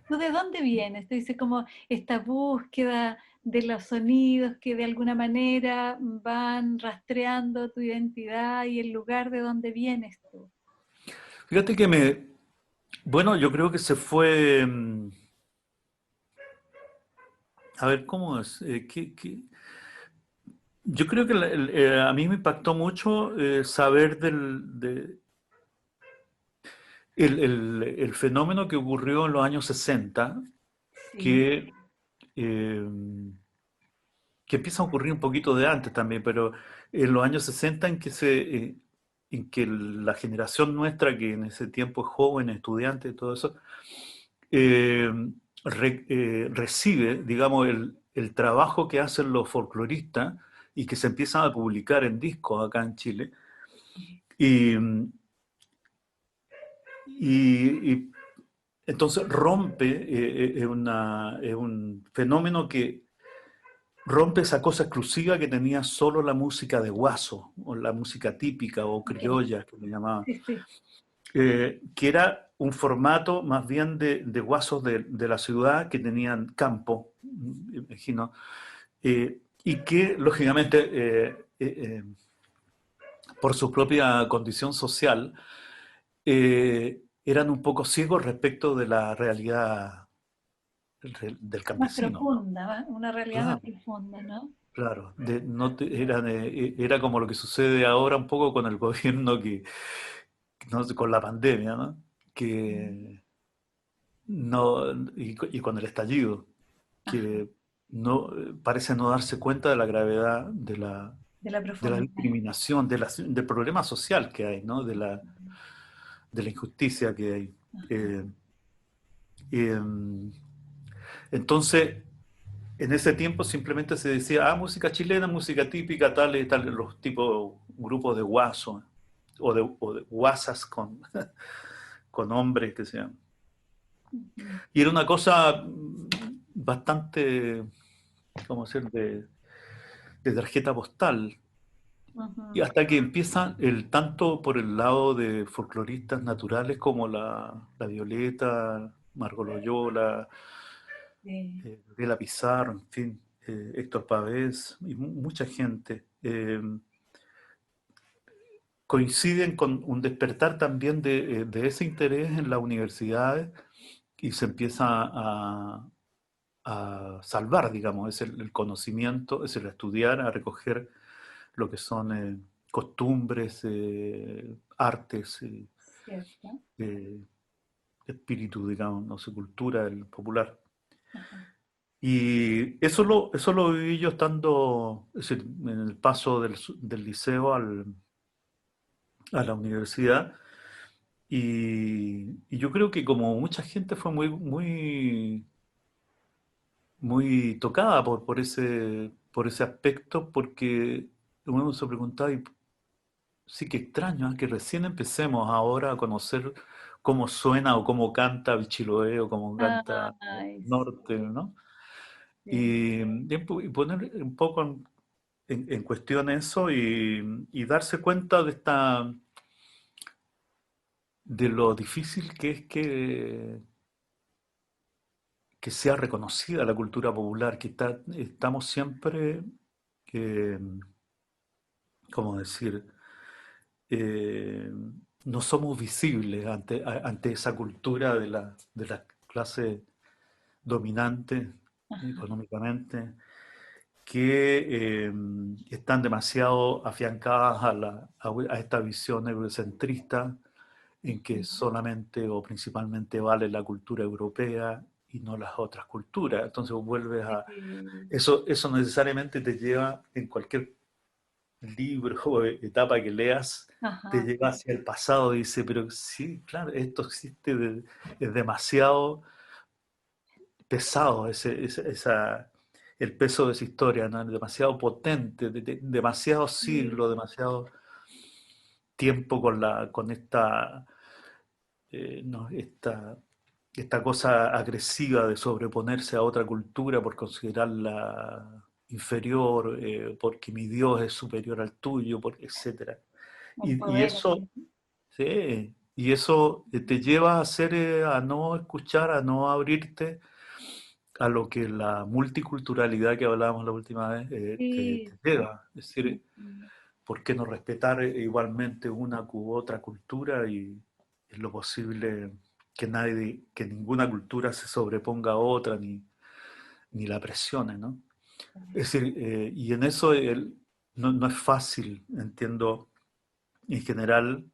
Speaker 1: ¿Tú de dónde vienes? Te dice como esta búsqueda de los sonidos que de alguna manera van rastreando tu identidad y el lugar de donde vienes tú.
Speaker 2: Fíjate que bueno, yo creo que se fue, a ver, ¿cómo es? Yo creo que a mí me impactó mucho saber el fenómeno que ocurrió en los años 60,
Speaker 1: Sí,
Speaker 2: que, eh, que empieza a ocurrir un poquito de antes también, pero en los años 60 en que la generación nuestra, que en ese tiempo es joven, estudiante y todo eso, eh, recibe, digamos, el trabajo que hacen los folcloristas y que se empiezan a publicar en discos acá en Chile. Y, y entonces rompe, es un fenómeno que rompe esa cosa exclusiva que tenía solo la música de guaso, o la música típica o
Speaker 1: ok.
Speaker 2: criolla, que le llamaban,
Speaker 1: Sí, sí.
Speaker 2: que era un formato más bien de guasos de la ciudad que tenían campo, imagino, y que lógicamente, por su propia condición social, eran un poco ciegos respecto de la realidad del
Speaker 1: Más
Speaker 2: campesino.
Speaker 1: profunda, una realidad más
Speaker 2: Claro,
Speaker 1: profunda, ¿no?
Speaker 2: claro. Era como lo que sucede ahora un poco con el gobierno no sé, con la pandemia, ¿no?
Speaker 1: Mm.
Speaker 2: Que no, y con el estallido,
Speaker 1: Ajá,
Speaker 2: que no parece no darse cuenta de la gravedad
Speaker 1: de la
Speaker 2: de la
Speaker 1: profundidad.
Speaker 2: discriminación, del problema social que hay, ¿no? De la injusticia que hay.
Speaker 1: Ajá.
Speaker 2: Eh, eh, entonces, en ese tiempo simplemente se decía, música chilena, música típica, tal y tal, los tipos, grupos de guasos o de guasas con hombres que sean.
Speaker 1: Ujú.
Speaker 2: Y era una cosa bastante, ¿cómo decir?, de tarjeta postal. Y
Speaker 1: Ujú.
Speaker 2: hasta que empieza tanto por el lado de folcloristas naturales como la Violeta, Margot Loyola,
Speaker 1: Sí.
Speaker 2: Gabriela Pizarro, en fin, Héctor Pavés y mucha gente, coinciden con un despertar también de ese interés en las universidades y se empieza a salvar, digamos, es el conocimiento, es el estudiar, a recoger lo que son costumbres, artes,
Speaker 1: Cierto.
Speaker 2: eh, espíritu, digamos, no sé, cultura del popular.
Speaker 1: Ajá.
Speaker 2: Y eso lo viví yo estando, es decir, en el paso del liceo a la universidad. Y yo creo que como mucha gente fue muy tocada por ese aspecto, porque uno se preguntaba, y sí que extraño, que recién empecemos ahora a conocer cómo suena o cómo canta Bichiloé o cómo canta
Speaker 1: Ay,
Speaker 2: Norte,
Speaker 1: sí,
Speaker 2: ¿no?
Speaker 1: sí.
Speaker 2: Y poner un poco en cuestión eso y darse cuenta de lo difícil que es que sea reconocida la cultura popular, estamos siempre, eh, ¿cómo decir? Eh, no somos visibles ante esa cultura de la clase dominante
Speaker 1: Ajá.
Speaker 2: económicamente, que están demasiado afiancadas a esta visión eurocentrista en que
Speaker 1: Ujú.
Speaker 2: solamente o principalmente vale la cultura europea y no las otras culturas. Entonces vuelves a...
Speaker 1: Sí.
Speaker 2: Eso necesariamente te lleva en cualquier libro o etapa que leas, te
Speaker 1: Ajá,
Speaker 2: lleva
Speaker 1: sí.
Speaker 2: hacia el pasado y dice, pero sí, claro, esto existe, es demasiado pesado el peso de esa historia, ¿no? Demasiado potente, demasiados
Speaker 1: Sí.
Speaker 2: siglos, demasiado tiempo con esta, no, esta cosa agresiva de sobreponerse a otra cultura por considerarla inferior, porque mi Dios es superior al tuyo, etcétera.
Speaker 1: Un
Speaker 2: Y
Speaker 1: poder
Speaker 2: eso,
Speaker 1: ahí.
Speaker 2: sí, y eso te lleva a hacer, a no escuchar, a no abrirte a lo que la multiculturalidad que hablábamos la última vez
Speaker 1: Sí,
Speaker 2: te
Speaker 1: sí.
Speaker 2: lleva. Es decir,
Speaker 1: Ujú.
Speaker 2: ¿por qué no respetar igualmente una u otra cultura y en lo posible que ninguna cultura se sobreponga a otra ni la presione, ¿no? Es decir, y en eso no es fácil, entiendo, en general,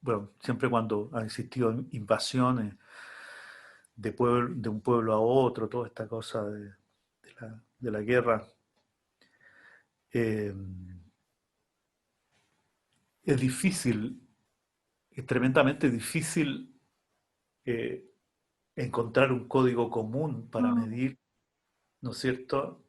Speaker 2: bueno, siempre cuando ha existido invasiones de un pueblo a otro, toda esta cosa de la guerra, eh, es difícil, es tremendamente difícil eh, encontrar un código común para
Speaker 1: Mm,
Speaker 2: medir, ¿no es cierto?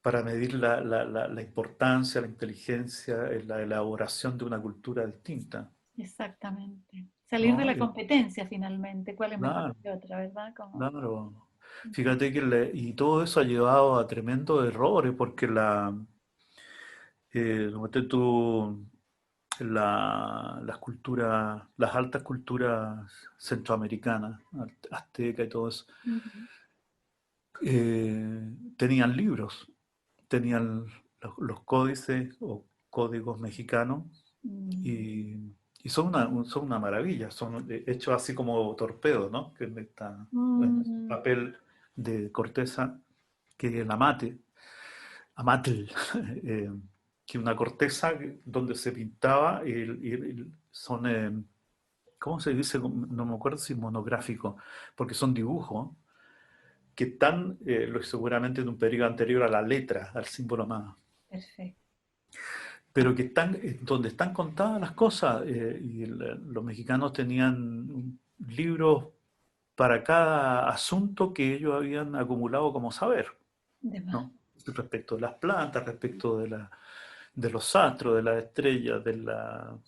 Speaker 2: Para medir la importancia, la inteligencia, la elaboración de una cultura distinta,
Speaker 1: exactamente. Salir de
Speaker 2: ¿no?
Speaker 1: la competencia finalmente, cuál es mejor
Speaker 2: Claro,
Speaker 1: que otra, ¿verdad? Como...
Speaker 2: claro.
Speaker 1: Ujú.
Speaker 2: Fíjate que y todo eso ha llevado a tremendos errores porque como te tú, las culturas, las altas culturas centroamericanas, azteca y todo eso,
Speaker 1: Ujú.
Speaker 2: tenían libros, tenían los códices o códigos mexicanos
Speaker 1: Mm.
Speaker 2: y son una maravilla, son hechos así como torpedos, ¿no? Que está en
Speaker 1: Mm.
Speaker 2: papel de corteza que es el amatl, eh, que una corteza donde se pintaba son, ¿cómo se dice? No me acuerdo si monográfico, porque son dibujos que están seguramente de un periodo anterior a la letra, al símbolo más,
Speaker 1: Perfecto.
Speaker 2: pero que están donde están contadas las cosas. Los mexicanos tenían libros para cada asunto que ellos habían acumulado como saber,
Speaker 1: De más.
Speaker 2: ¿no? Respecto de las plantas, respecto de los astros, de las estrellas, de la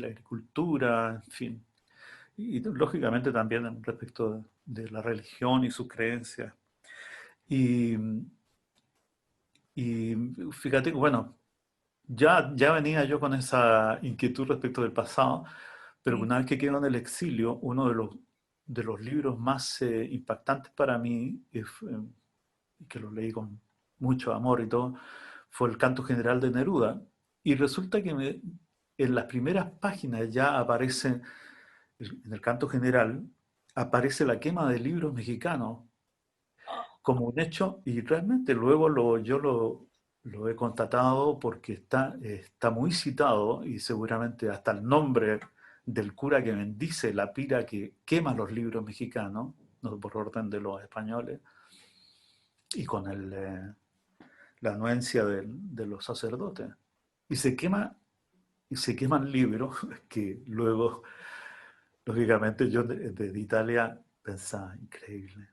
Speaker 2: agricultura, en fin. Y lógicamente también respecto de la religión y sus creencias. Y, y fíjate, bueno, ya venía yo con esa inquietud respecto del pasado, pero
Speaker 1: Sí.
Speaker 2: una vez que quedo en el exilio, uno de los libros más impactantes para mí, que lo leí con mucho amor y todo, fue el Canto General de Neruda. Y resulta que en las primeras páginas ya aparece, en el Canto General, aparece la quema de libros mexicanos como un hecho y realmente luego lo he constatado porque está muy citado y seguramente hasta el nombre del cura que bendice la pira que quema los libros mexicanos, no por orden de los españoles, y con la anuencia de los sacerdotes. Y y se queman libros que luego, lógicamente, yo de Italia pensaba, increíble.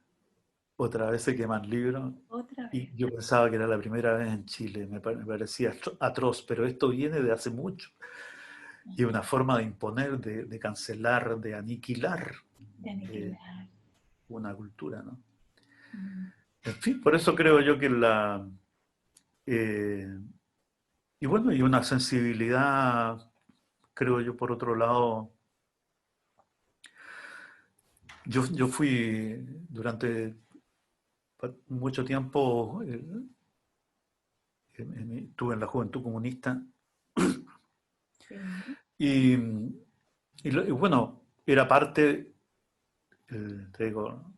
Speaker 2: Otra vez se queman libros
Speaker 1: Otra vez.
Speaker 2: y yo pensaba que era la primera vez en Chile, me parecía atroz, pero esto viene de hace mucho. Y una forma de imponer, de cancelar, de aniquilar
Speaker 1: De
Speaker 2: eh,
Speaker 1: aniquilar.
Speaker 2: una cultura, ¿no?
Speaker 1: Mm.
Speaker 2: En fin, por eso creo yo que eh, y bueno, y una sensibilidad, creo yo, por otro lado, yo fui durante mucho tiempo, estuve en la Juventud Comunista
Speaker 1: Sí.
Speaker 2: y, y bueno, era parte te digo,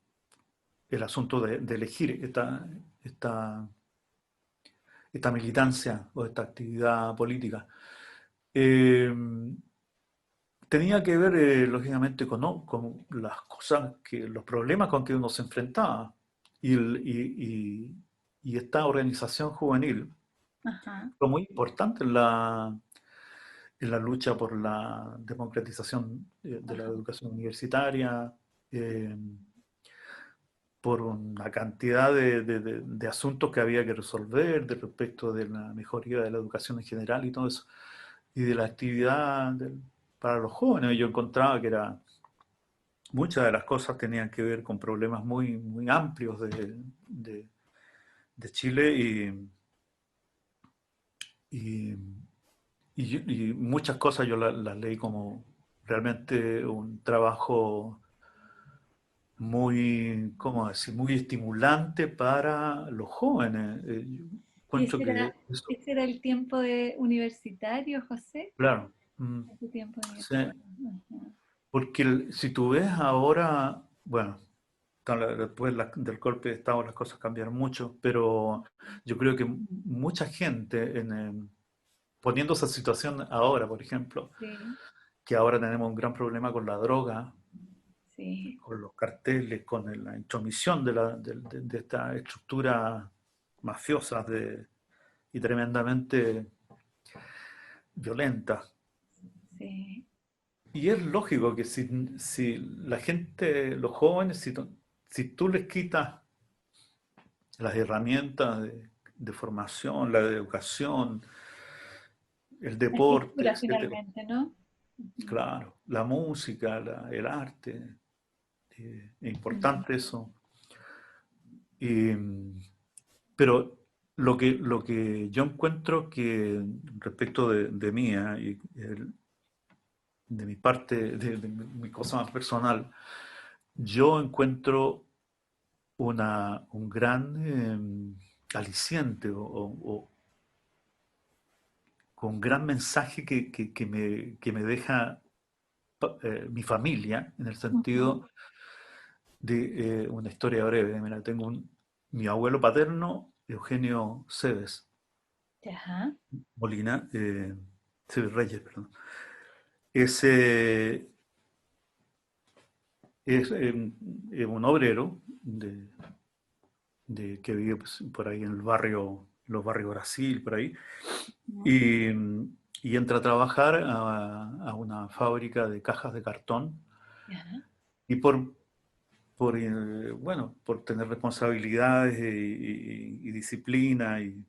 Speaker 2: el asunto de elegir esta, esta militancia o esta actividad política. Eh, Tenía que ver, lógicamente, con, ¿no? con las cosas, los problemas con que uno se enfrentaba. Y esta organización juvenil
Speaker 1: Ajá.
Speaker 2: fue muy importante en la lucha por la democratización de la
Speaker 1: Ajá.
Speaker 2: educación universitaria, eh, por una cantidad de asuntos que había que resolver de respecto de la mejoría de la educación en general y todo eso, y de la actividad para los jóvenes. Yo encontraba que era, muchas de las cosas tenían que ver con problemas muy, muy amplios de- de Chile y, y muchas cosas yo las leí como realmente un trabajo muy, ¿cómo decir?, muy estimulante para los jóvenes. Yo
Speaker 1: ¿Y
Speaker 2: encuentro que eso,
Speaker 1: ese era el tiempo de universitario, José?
Speaker 2: claro,
Speaker 1: Ese tiempo
Speaker 2: sí,
Speaker 1: universitario. Ajá.
Speaker 2: porque si tú ves ahora, bueno, después del golpe de Estado las cosas cambiaron mucho, pero yo creo que mucha gente, poniendo esa situación ahora, por ejemplo,
Speaker 1: Sí,
Speaker 2: que ahora tenemos un gran problema con la droga,
Speaker 1: sí.
Speaker 2: con los carteles, con la intromisión de esta estructura mafiosa y tremendamente violenta.
Speaker 1: Sí.
Speaker 2: Y es lógico que si la gente, los jóvenes, si tú les quitas las herramientas de formación, la de educación, el
Speaker 1: La
Speaker 2: deporte,
Speaker 1: escritura
Speaker 2: etcétera,
Speaker 1: finalmente, ¿no? Ujú.
Speaker 2: claro, la música, el arte, es
Speaker 1: Ujú.
Speaker 2: importante eso. Y, pero lo que yo encuentro que respecto de mí y de mi parte, de mi cosa más personal, yo encuentro un gran aliciente o con un gran mensaje que me deja mi familia, en el
Speaker 1: Ujú.
Speaker 2: sentido de una historia breve. Mira, mi abuelo paterno, Eugenio Cebes
Speaker 1: Ya.
Speaker 2: Molina, Cebes Reyes, perdón. Ese es un obrero que vive pues, por ahí en el barrio, en los barrios Brasil, por ahí,
Speaker 1: Ujú.
Speaker 2: y, y entra a trabajar a una fábrica de cajas de cartón
Speaker 1: Ya.
Speaker 2: y bueno, por tener responsabilidades y disciplina y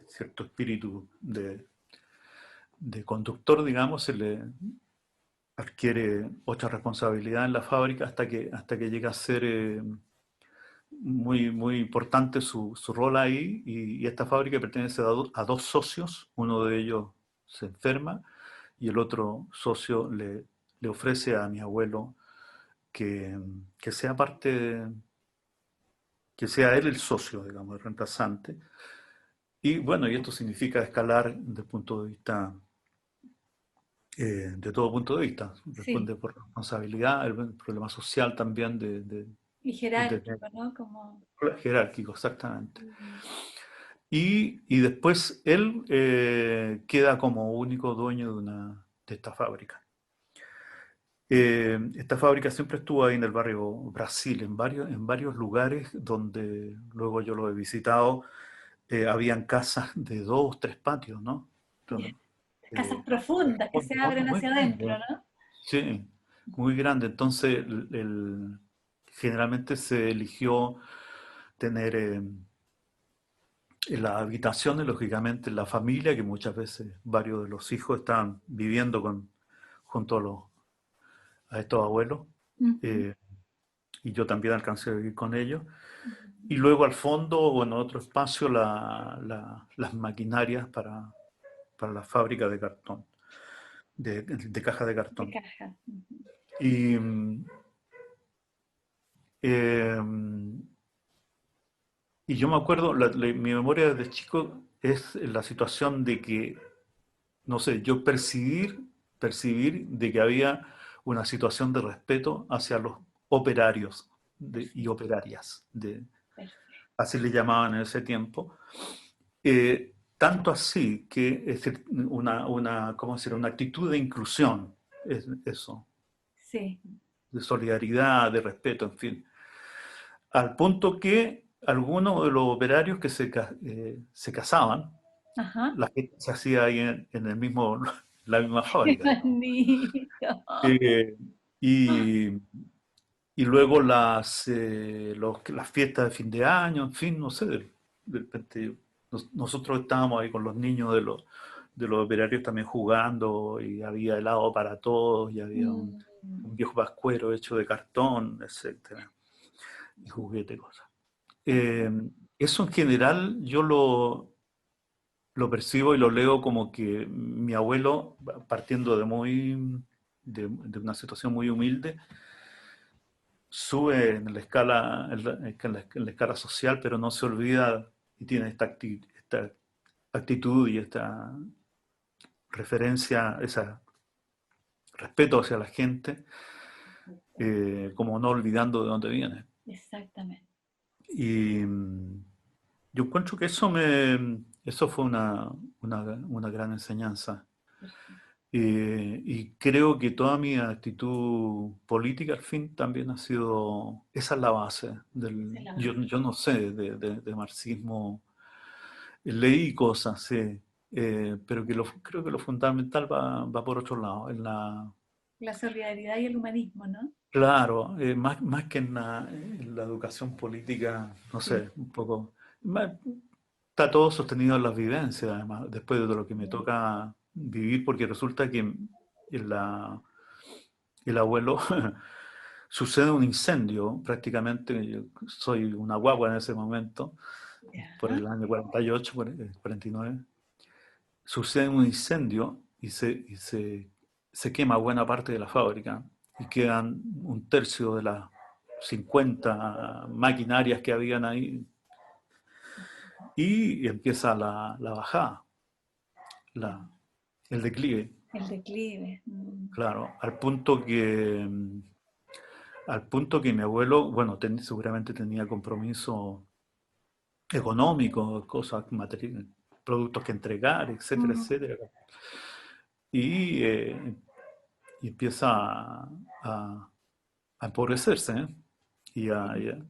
Speaker 2: cierto espíritu de conductor, digamos, se le adquiere otra responsabilidad en la fábrica hasta que llega a ser muy, muy importante su rol ahí y esta fábrica pertenece a dos socios, uno de ellos se enferma y el otro socio le ofrece a mi abuelo que, que sea parte, que sea él el socio, digamos, el reemplazante. Y bueno, y esto significa escalar desde el punto de vista, de todo punto de vista.
Speaker 1: Sí.
Speaker 2: Responde por responsabilidad, el problema social también
Speaker 1: Y
Speaker 2: de
Speaker 1: jerárquico, ¿no? Como.
Speaker 2: jerárquico, exactamente.
Speaker 1: Ujú.
Speaker 2: Y después él queda como único dueño de esta fábrica. Esta fábrica siempre estuvo ahí en el barrio Brasil, en varios lugares donde luego yo lo he visitado, habían casas de dos, tres patios, ¿no?
Speaker 1: Ya.
Speaker 2: Entonces,
Speaker 1: Casas
Speaker 2: el
Speaker 1: profundas que se abren
Speaker 2: muy
Speaker 1: hacia adentro,
Speaker 2: grande.
Speaker 1: ¿no?
Speaker 2: Sí, muy grande. Entonces, generalmente se eligió tener en las habitaciones, lógicamente, la familia, que muchas veces varios de los hijos estaban viviendo junto a estos abuelos.
Speaker 1: Ujú.
Speaker 2: eh, y yo también alcancé a vivir con ellos.
Speaker 1: Ujú.
Speaker 2: Y luego al fondo o en otro espacio las maquinarias para la fábrica de cartón, de caja de
Speaker 1: De
Speaker 2: cartón.
Speaker 1: caja. Ujú.
Speaker 2: Y, eh, y yo me acuerdo, mi memoria desde chico es la situación de que, no sé, percibir de que había una situación de respeto hacia operarios y operarias,
Speaker 1: Perfecto.
Speaker 2: así le llamaban en ese tiempo. Tanto así que es decir, ¿cómo decir? Una actitud de inclusión, es eso,
Speaker 1: Sí.
Speaker 2: de solidaridad, de respeto, en fin. Al punto que algunos de los operarios que se casaban,
Speaker 1: Ajá.
Speaker 2: la gente se hacía ahí en el mismo, la misma
Speaker 1: Qué
Speaker 2: fábrica, digamos.
Speaker 1: bonito.
Speaker 2: Eh, y, y luego las fiestas de fin de año, en fin, no sé, de repente nosotros estábamos ahí con los niños de los operarios también jugando y había helado para todos y había un
Speaker 1: Mm,
Speaker 2: viejo pascuero hecho de cartón, etcétera, y juguete, cosas. Eh,
Speaker 1: perfecto.
Speaker 2: Eso en general yo lo percibo y lo leo como que mi abuelo, partiendo de una situación muy humilde, sube en la escala, en la escala social, pero no se olvida y tiene esta actitud y esta referencia, ese respeto hacia la gente, como no olvidando de dónde viene.
Speaker 1: Exactamente.
Speaker 2: Y yo encuentro que eso fue una gran enseñanza.
Speaker 1: Perfecto.
Speaker 2: Y creo que toda mi actitud política al fin también ha sido, esa es la base
Speaker 1: Se la
Speaker 2: yo no sé de marxismo, leí cosas, sí, pero creo que lo fundamental va por otro lado,
Speaker 1: La solidaridad y el humanismo, ¿no?
Speaker 2: claro, más que en la educación política, no
Speaker 1: Sí.
Speaker 2: sé, un poco, está todo sostenido en las vivencias, además, después de lo que me
Speaker 1: Sí.
Speaker 2: toca vivir, porque resulta que en la el abuelo, sucede un incendio prácticamente, yo soy una guagua en ese momento, por
Speaker 1: Ya.
Speaker 2: el año 48, 49, sucede un incendio y se quema buena parte de la fábrica y quedan un tercio de las 50 maquinarias que habían ahí y empieza la bajada,
Speaker 1: Ya.
Speaker 2: la, el declive,
Speaker 1: El declive.
Speaker 2: claro, al punto que mi abuelo, bueno, seguramente tenía compromiso económicos, cosas, productos que entregar, etcétera,
Speaker 1: Mm,
Speaker 2: etcétera. Y, eh, y empieza a empobrecerse, ¿eh? Y, a-
Speaker 1: sí.
Speaker 2: y a-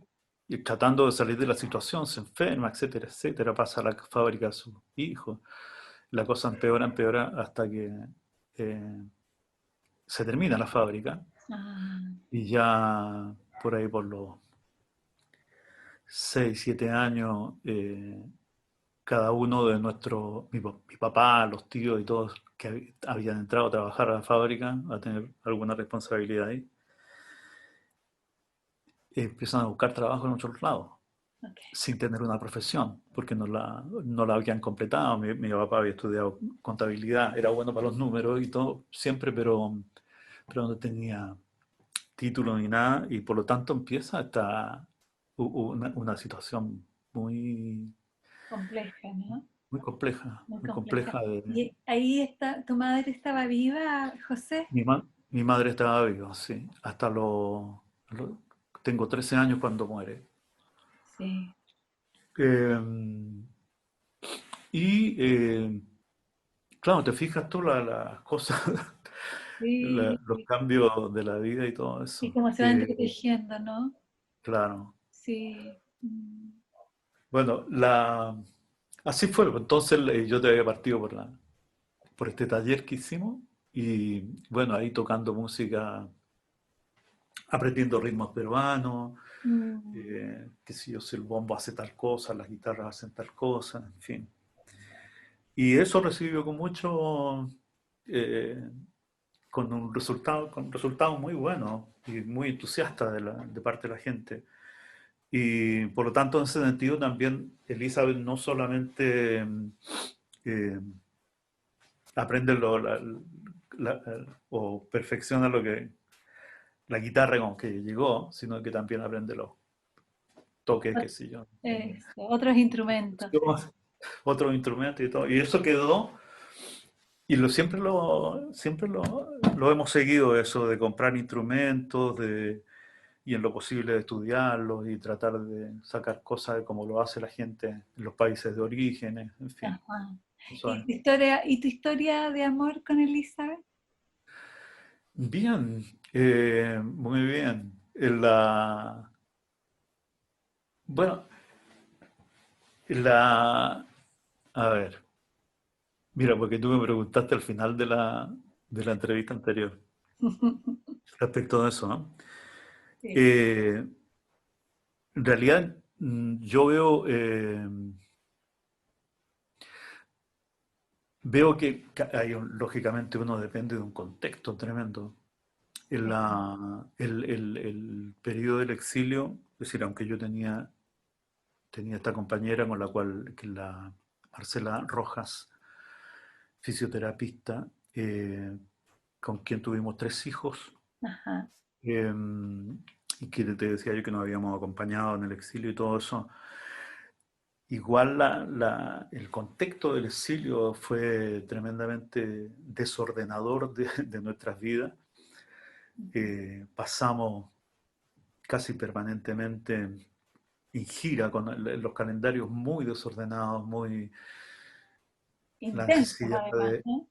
Speaker 2: y tratando de salir de la situación, se enferma, etcétera, etcétera, pasa a la fábrica de sus hijos. La cosa empeora hasta que eh, se termina la fábrica
Speaker 1: Ah,
Speaker 2: y ya por ahí por los 6 7 años cada uno de mi papá, los tíos y todos que habían entrado a trabajar a la fábrica, a tener alguna responsabilidad ahí, empiezan a buscar trabajo en otros lados,
Speaker 1: ok.
Speaker 2: sin tener una profesión, porque no la habían completado. Mi papá había estudiado contabilidad, era bueno para los números y todo, siempre, pero no tenía título ni nada, y por lo tanto empieza una situación muy,
Speaker 1: Compleja, ¿no? Muy
Speaker 2: muy
Speaker 1: compleja.
Speaker 2: compleja de,
Speaker 1: Y ahí está, ¿tu madre estaba viva, José?
Speaker 2: Mi madre estaba viva, sí. Lo- tengo 13 años cuando muere.
Speaker 1: Sí.
Speaker 2: Eh, y claro, te fijas tú las cosas,
Speaker 1: Sí.
Speaker 2: los cambios de la vida y todo
Speaker 1: Y
Speaker 2: eso.
Speaker 1: cómo se va entretejiendo, ¿no?
Speaker 2: Claro.
Speaker 1: Sí.
Speaker 2: Bueno, así fue. Entonces yo te había partido por este taller que hicimos y bueno, ahí tocando música, aprendiendo ritmos peruanos,
Speaker 1: Mm,
Speaker 2: qué sé yo, si el bombo hace tal cosa, las guitarras hacen tal cosa, en fin. Y eso recibió eh, con resultados muy buenos y muy entusiastas de parte de la gente. Y por lo tanto, en ese sentido también Elizabeth no solamente eh, aprende o perfecciona la guitarra con que llegó, sino que también aprende los toques, qué sé yo,
Speaker 1: otros instrumentos.
Speaker 2: otros instrumentos y todo. Y eso quedó, y siempre lo hemos seguido, eso de comprar instrumentos, y en lo posible de estudiarlos y tratar de sacar cosas de como lo hace la gente en los países de origen, en fin.
Speaker 1: Ajá.
Speaker 2: Eso es.
Speaker 1: ¿Y tu historia de amor con Elizabeth?
Speaker 2: Bien, muy bien. Bueno, la, a ver, mira, porque tú me preguntaste al final de la entrevista anterior respecto de eso, ¿no?
Speaker 1: Sí.
Speaker 2: Eh, en realidad, yo veo que lógicamente uno depende de un contexto tremendo. El periodo del exilio, es decir, aunque yo tenía esta compañera con la cual, que es la Marcela Rojas, fisioterapista, con quien tuvimos 3 hijos,
Speaker 1: Ajá.
Speaker 2: eh, y que te decía yo que nos habíamos acompañado en el exilio y todo eso. Igual el contexto del exilio fue tremendamente desordenador de nuestras vidas. Pasamos casi permanentemente en gira con los calendarios muy desordenados, muy la
Speaker 1: Intensos
Speaker 2: necesidad
Speaker 1: además,
Speaker 2: de...
Speaker 1: ¿no?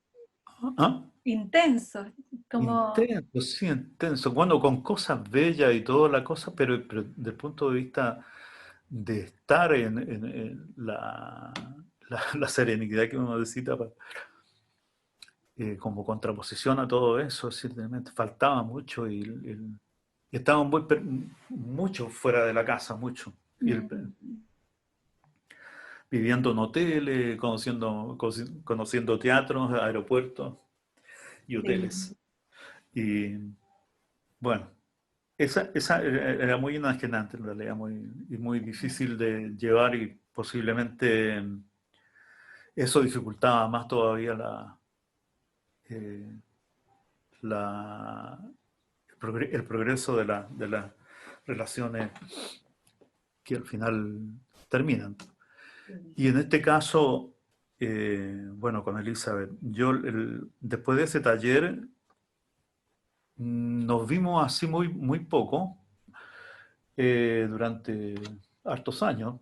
Speaker 2: ¿Ah?
Speaker 1: Intensos, como...
Speaker 2: Intenso, sí, intenso. Bueno, con cosas bellas y toda la cosa, pero desde el punto de vista de estar en la serenidad que uno necesita como contraposición a todo eso, es decir, realmente faltaba mucho y estábamos mucho fuera de la casa, mucho.
Speaker 1: mm,
Speaker 2: Viviendo en hoteles, conociendo teatros, aeropuertos y
Speaker 1: sí,
Speaker 2: hoteles. Y bueno, esa era muy enajenante en realidad, muy difícil de llevar y posiblemente eso dificultaba más todavía eh, la, el progreso de las relaciones que al final terminan.
Speaker 1: sí.
Speaker 2: Y en este caso, bueno, con Elizabeth, después de ese taller nos vimos así muy poco durante hartos años,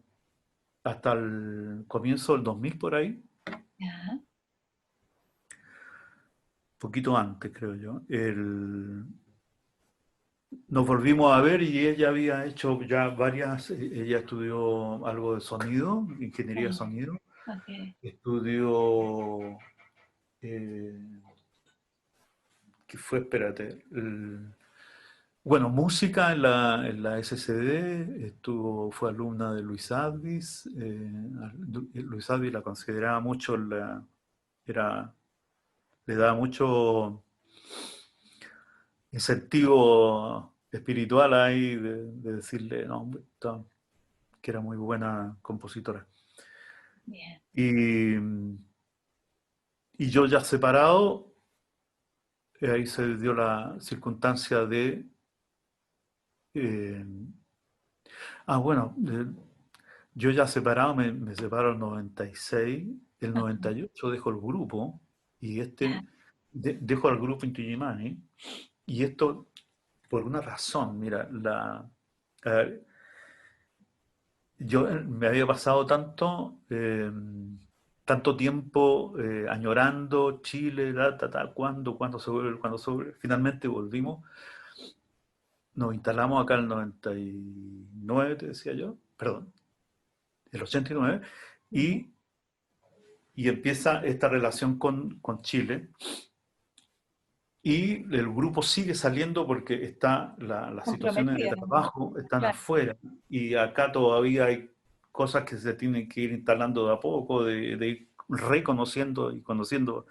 Speaker 2: hasta el comienzo del 2000 por ahí,
Speaker 1: Ya.
Speaker 2: poquito antes creo yo. Nos volvimos a ver y ella había hecho ya ella estudió algo de sonido, ingeniería de
Speaker 1: Ah,
Speaker 2: sonido,
Speaker 1: ok.
Speaker 2: estudió, eh, ¿qué fue? Espérate, bueno, música en la SCD, fue alumna de Luis Advis. Luis Advis la consideraba mucho, era, le daba mucho incentivo espiritual ahí de decirle, no, hombre, que era muy buena compositora.
Speaker 1: Bien.
Speaker 2: Y, y yo ya separado, ahí se dio la circunstancia de... eh, bueno, yo ya separado, me separo el 96, el
Speaker 1: Ajá.
Speaker 2: 98 dejo el grupo, y
Speaker 1: Ya.
Speaker 2: dejo al grupo Inti Illimani, y esto por una razón, mira, a ver, yo me había pasado tanto tiempo añorando Chile, cuando se vuelve, finalmente volvimos, nos instalamos acá en el 99, te decía yo, perdón, el 89,
Speaker 1: Ya.
Speaker 2: y y empieza esta relación con Chile y el grupo sigue saliendo porque las situaciones de
Speaker 1: Comprometida, ¿no?
Speaker 2: trabajo están
Speaker 1: Claro.
Speaker 2: afuera y acá todavía hay cosas que se tienen que ir instalando de a poco, de ir reconociendo y conociendo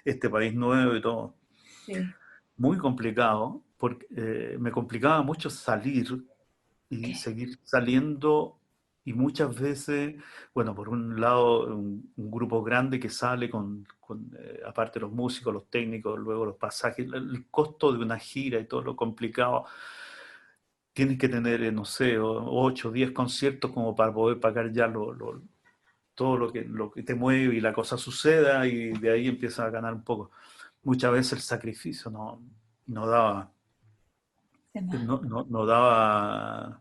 Speaker 2: este país nuevo y todo.
Speaker 1: Sí.
Speaker 2: Muy complicado, porque me complicaba mucho salir y
Speaker 1: Ok.
Speaker 2: seguir saliendo y muchas veces, bueno, por un lado un grupo grande que sale aparte los músicos, los técnicos, luego los pasajes, el costo de una gira y todo lo complicado, tienes que tener, no sé, 8 o 10 conciertos como para poder pagar ya todo lo que te mueve y la cosa suceda y de ahí empiezas a ganar un poco. Muchas veces el sacrificio no daba no daba,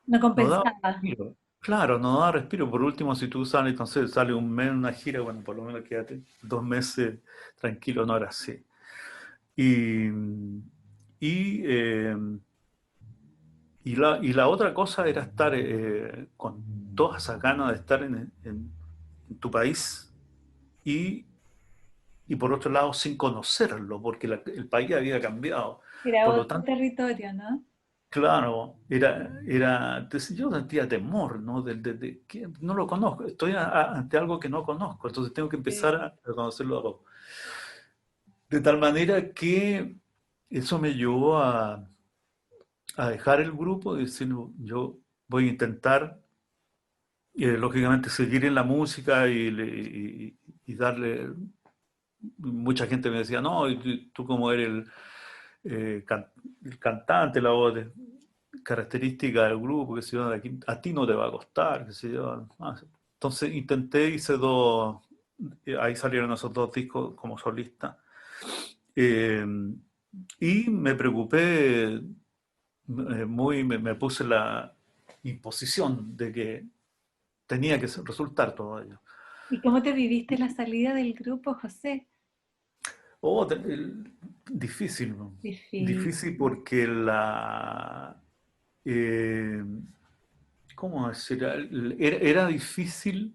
Speaker 1: No
Speaker 2: no daba
Speaker 1: compensaba.
Speaker 2: respiro. Claro, no daba respiro. Por último, si tú sales, entonces sale un mes en una gira, bueno, por lo menos quédate 2 meses tranquilo, no era así. Y, y, y la otra cosa era estar con todas esas ganas de estar en tu país y, y por otro lado sin conocerlo, porque el país había cambiado.
Speaker 1: Era
Speaker 2: Por lo
Speaker 1: otro
Speaker 2: tanto,
Speaker 1: territorio, ¿no?
Speaker 2: claro, entonces yo sentía temor, ¿no? Que no lo conozco, estoy ante algo que no conozco, entonces tengo que empezar
Speaker 1: Sí.
Speaker 2: a conocerlo a poco. De tal manera que eso me llevó a dejar el grupo y decir, "No, yo voy a intentar, lógicamente, seguir en la música y darle, mucha gente me decía, no, y tú como eres el cantante, la voz característica del grupo, que se yo, a ti no te va a costar, que se yo. Entonces intenté, hice dos, ahí salieron esos dos discos como solista. Eh, y me preocupé me puse la imposición de que tenía que resultar todo ello.
Speaker 1: ¿Y cómo te viviste la salida del grupo, José?
Speaker 2: Oh, difícil, ¿no?
Speaker 1: Difícil.
Speaker 2: Difícil porque eh, ¿cómo decir? Era difícil,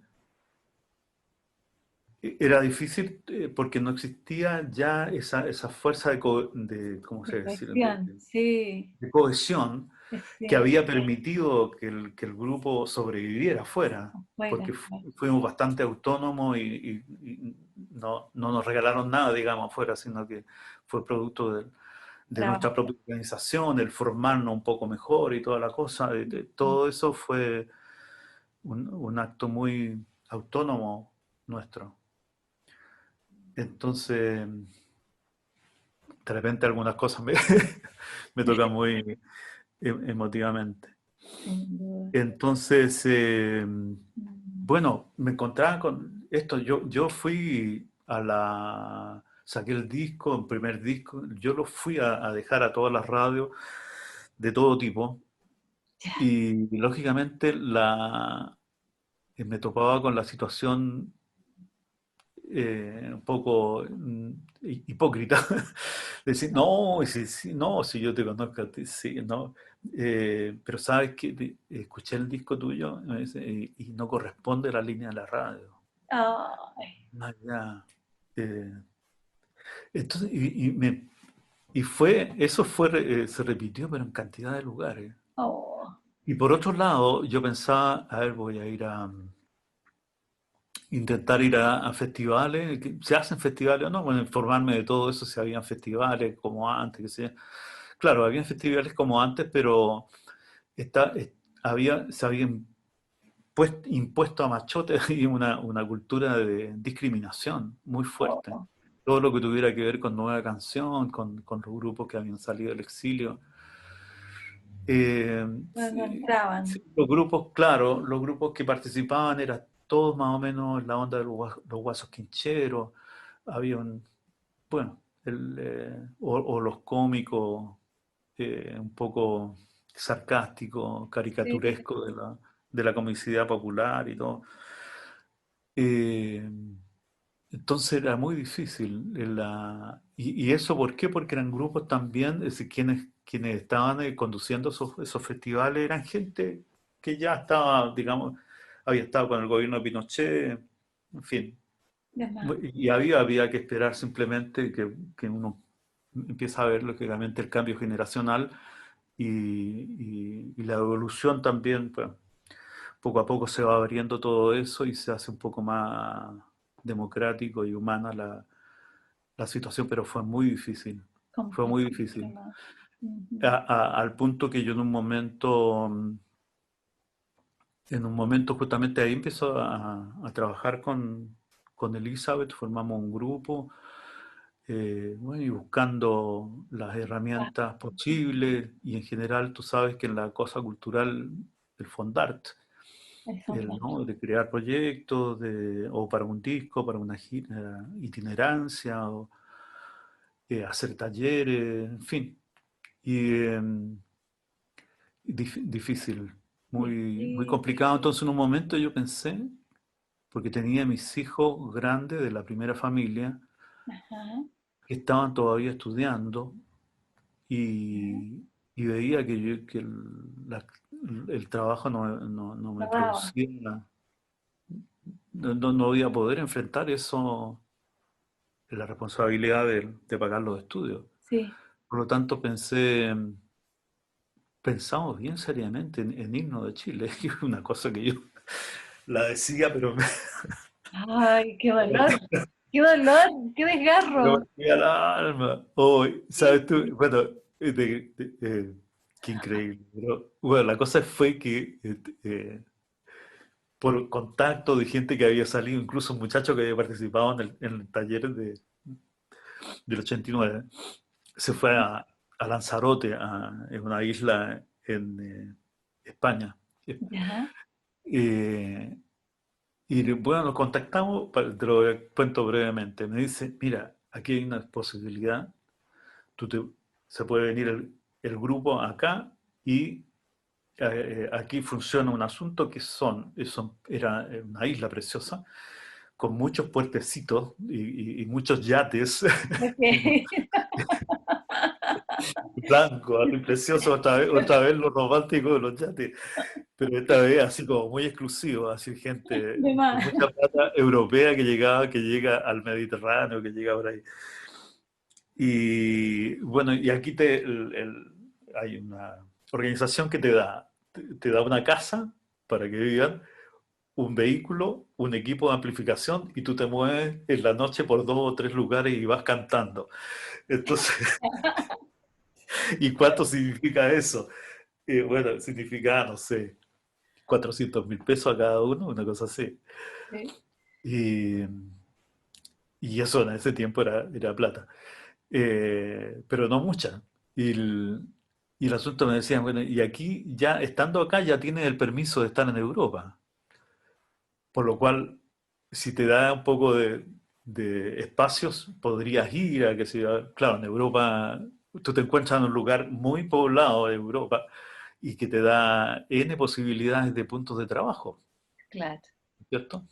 Speaker 2: porque no existía ya esa fuerza ¿cómo se
Speaker 1: De
Speaker 2: decir?
Speaker 1: cohesión, sí,
Speaker 2: De cohesión
Speaker 1: es
Speaker 2: que
Speaker 1: cierto.
Speaker 2: había permitido que el grupo sobreviviera afuera,
Speaker 1: Afuera,
Speaker 2: porque
Speaker 1: claro.
Speaker 2: fuimos bastante autónomos y no nos regalaron nada, digamos, afuera, sino que fue producto de nuestra
Speaker 1: Trabajo.
Speaker 2: propia organización, el formarnos un poco mejor y toda la cosa. Todo eso fue un acto muy autónomo nuestro. Entonces, de repente algunas cosas me tocan muy emotivamente.
Speaker 1: Sin duda.
Speaker 2: Entonces,
Speaker 1: Mm.
Speaker 2: bueno, me encontraba con esto. Yo fui saqué el disco, el primer disco, yo lo fui a dejar a todas las radios de todo tipo
Speaker 1: Ya,
Speaker 2: y lógicamente me topaba con la situación un poco hipócrita. Decir, no, no, si yo te conozco a ti, sí, no. Pero sabes que escuché el disco tuyo me dice, y no corresponde a la línea de la radio.
Speaker 1: ay,
Speaker 2: Ah, ya. Eh, entonces, eso se repitió, pero en cantidad de lugares.
Speaker 1: oh,
Speaker 2: Y por otro lado, yo pensaba, a ver, voy a intentar ir a festivales, ¿se hacen festivales o no? Bueno, informarme de todo eso, si habían festivales como antes, que sea. Claro, habían festivales como antes, pero está, es- se habían impuesto a Machote y una cultura de discriminación muy fuerte.
Speaker 1: oh,
Speaker 2: Todo lo que tuviera que ver con Nueva Canción, con los grupos que habían salido del exilio.
Speaker 1: cuando
Speaker 2: Sí,
Speaker 1: entraban.
Speaker 2: sí, los grupos, claro, los grupos que participaban eran todos más o menos en la onda de los guasos quincheros. Había bueno, o los cómicos un poco sarcásticos,
Speaker 1: Sí,
Speaker 2: caricaturescos de la comicidad popular y todo. Eh, entonces era muy difícil. Y eso, ¿por qué? Porque eran grupos también, es decir, quienes estaban conduciendo esos festivales eran gente que ya estaba, digamos, había estado con el gobierno de Pinochet, en fin.
Speaker 1: de más.
Speaker 2: Y había que esperar simplemente que uno empieza a ver, lógicamente, el cambio generacional y la evolución también, pues, poco a poco se va abriendo todo eso y se hace un poco más democrático y humana la situación, pero fue muy difícil.
Speaker 1: Complicadísimo. Ujú.
Speaker 2: Al punto que yo en un momento justamente ahí empezó a trabajar con Elizabeth, formamos un grupo, bueno, y buscando las
Speaker 1: Ah,
Speaker 2: herramientas posibles, y en general tú sabes que en la cosa cultural, el fondart,
Speaker 1: eso es
Speaker 2: ¿no? De crear proyectos, o para un disco, para una itinerancia, o hacer talleres, en fin. Y difícil, muy
Speaker 1: Sí.
Speaker 2: complicado. Entonces en un momento yo pensé, porque tenía mis hijos grandes de la primera familia,
Speaker 1: Ajá.
Speaker 2: que estaban todavía estudiando y, y veía que, el trabajo no me
Speaker 1: No daba.
Speaker 2: producía, no voy a poder enfrentar eso, la responsabilidad de pagar los estudios.
Speaker 1: Sí.
Speaker 2: Por lo tanto, pensamos bien seriamente en irnos de Chile, que es una cosa que yo la decía, pero
Speaker 1: Ay, qué dolor, qué
Speaker 2: me
Speaker 1: desgarro.
Speaker 2: partía el alma. Hoy, ¿sabes tú? Bueno, qué increíble. Pero, bueno, la cosa fue que por contacto de gente que había salido, incluso un muchacho que había participado en el taller del 89, se fue a Lanzarote, en una isla en España.
Speaker 1: Ya,
Speaker 2: Eh, y bueno, nos contactamos, te lo cuento brevemente. Me dice, mira, aquí hay una posibilidad, tú te- se puede venir el grupo acá y aquí funciona un asunto que era una isla preciosa, con muchos puertecitos y muchos yates
Speaker 1: ok.
Speaker 2: blancos, así preciosos, otra vez lo romántico de los yates, pero esta vez así como muy exclusivo, así gente
Speaker 1: De
Speaker 2: con
Speaker 1: más.
Speaker 2: mucha plata europea que llega al Mediterráneo, que llega por ahí. Y bueno, y aquí hay una organización que te da una casa para que vivan, un vehículo, un equipo de amplificación y tú te mueves en la noche por 2 o 3 lugares y vas cantando. Entonces, ¿y cuánto significa eso? Bueno, significa, no sé, 400.000 pesos a cada uno, una cosa así.
Speaker 1: Sí.
Speaker 2: Y, y eso en ese tiempo era plata. Pero no mucha. Y y el asunto me decían, bueno, y aquí ya, estando acá, ya tienes el permiso de estar en Europa. Por lo cual, si te da un poco de espacios, podrías ir a que sea, claro, en Europa, tú te encuentras en un lugar muy poblado de Europa y que te da N posibilidades de puntos de trabajo,
Speaker 1: Claro.
Speaker 2: ¿cierto?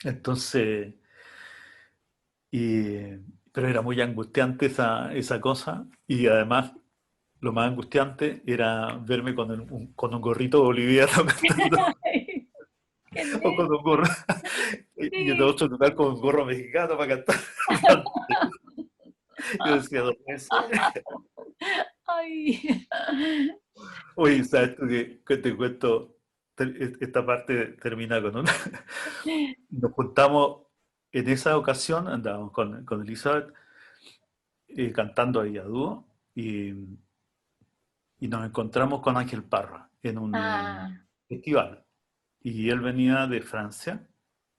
Speaker 2: Entonces, y, pero era muy angustiante esa cosa y además lo más angustiante era verme con un gorrito boliviano cantando
Speaker 1: Ay, qué
Speaker 2: o con
Speaker 1: lindo.
Speaker 2: un gorro y en
Speaker 1: Sí.
Speaker 2: otro lugar con un gorro mexicano para cantar. Yo decía, no puede ser.
Speaker 1: Ay.
Speaker 2: Oye, ¿sabes tú que te cuento? Esta parte termina con una. Nos juntamos en esa ocasión, andábamos con Elizabeth cantando ahí a dúo y nos encontramos con Ángel Parra en un
Speaker 1: Ah,
Speaker 2: festival. Y él venía de Francia,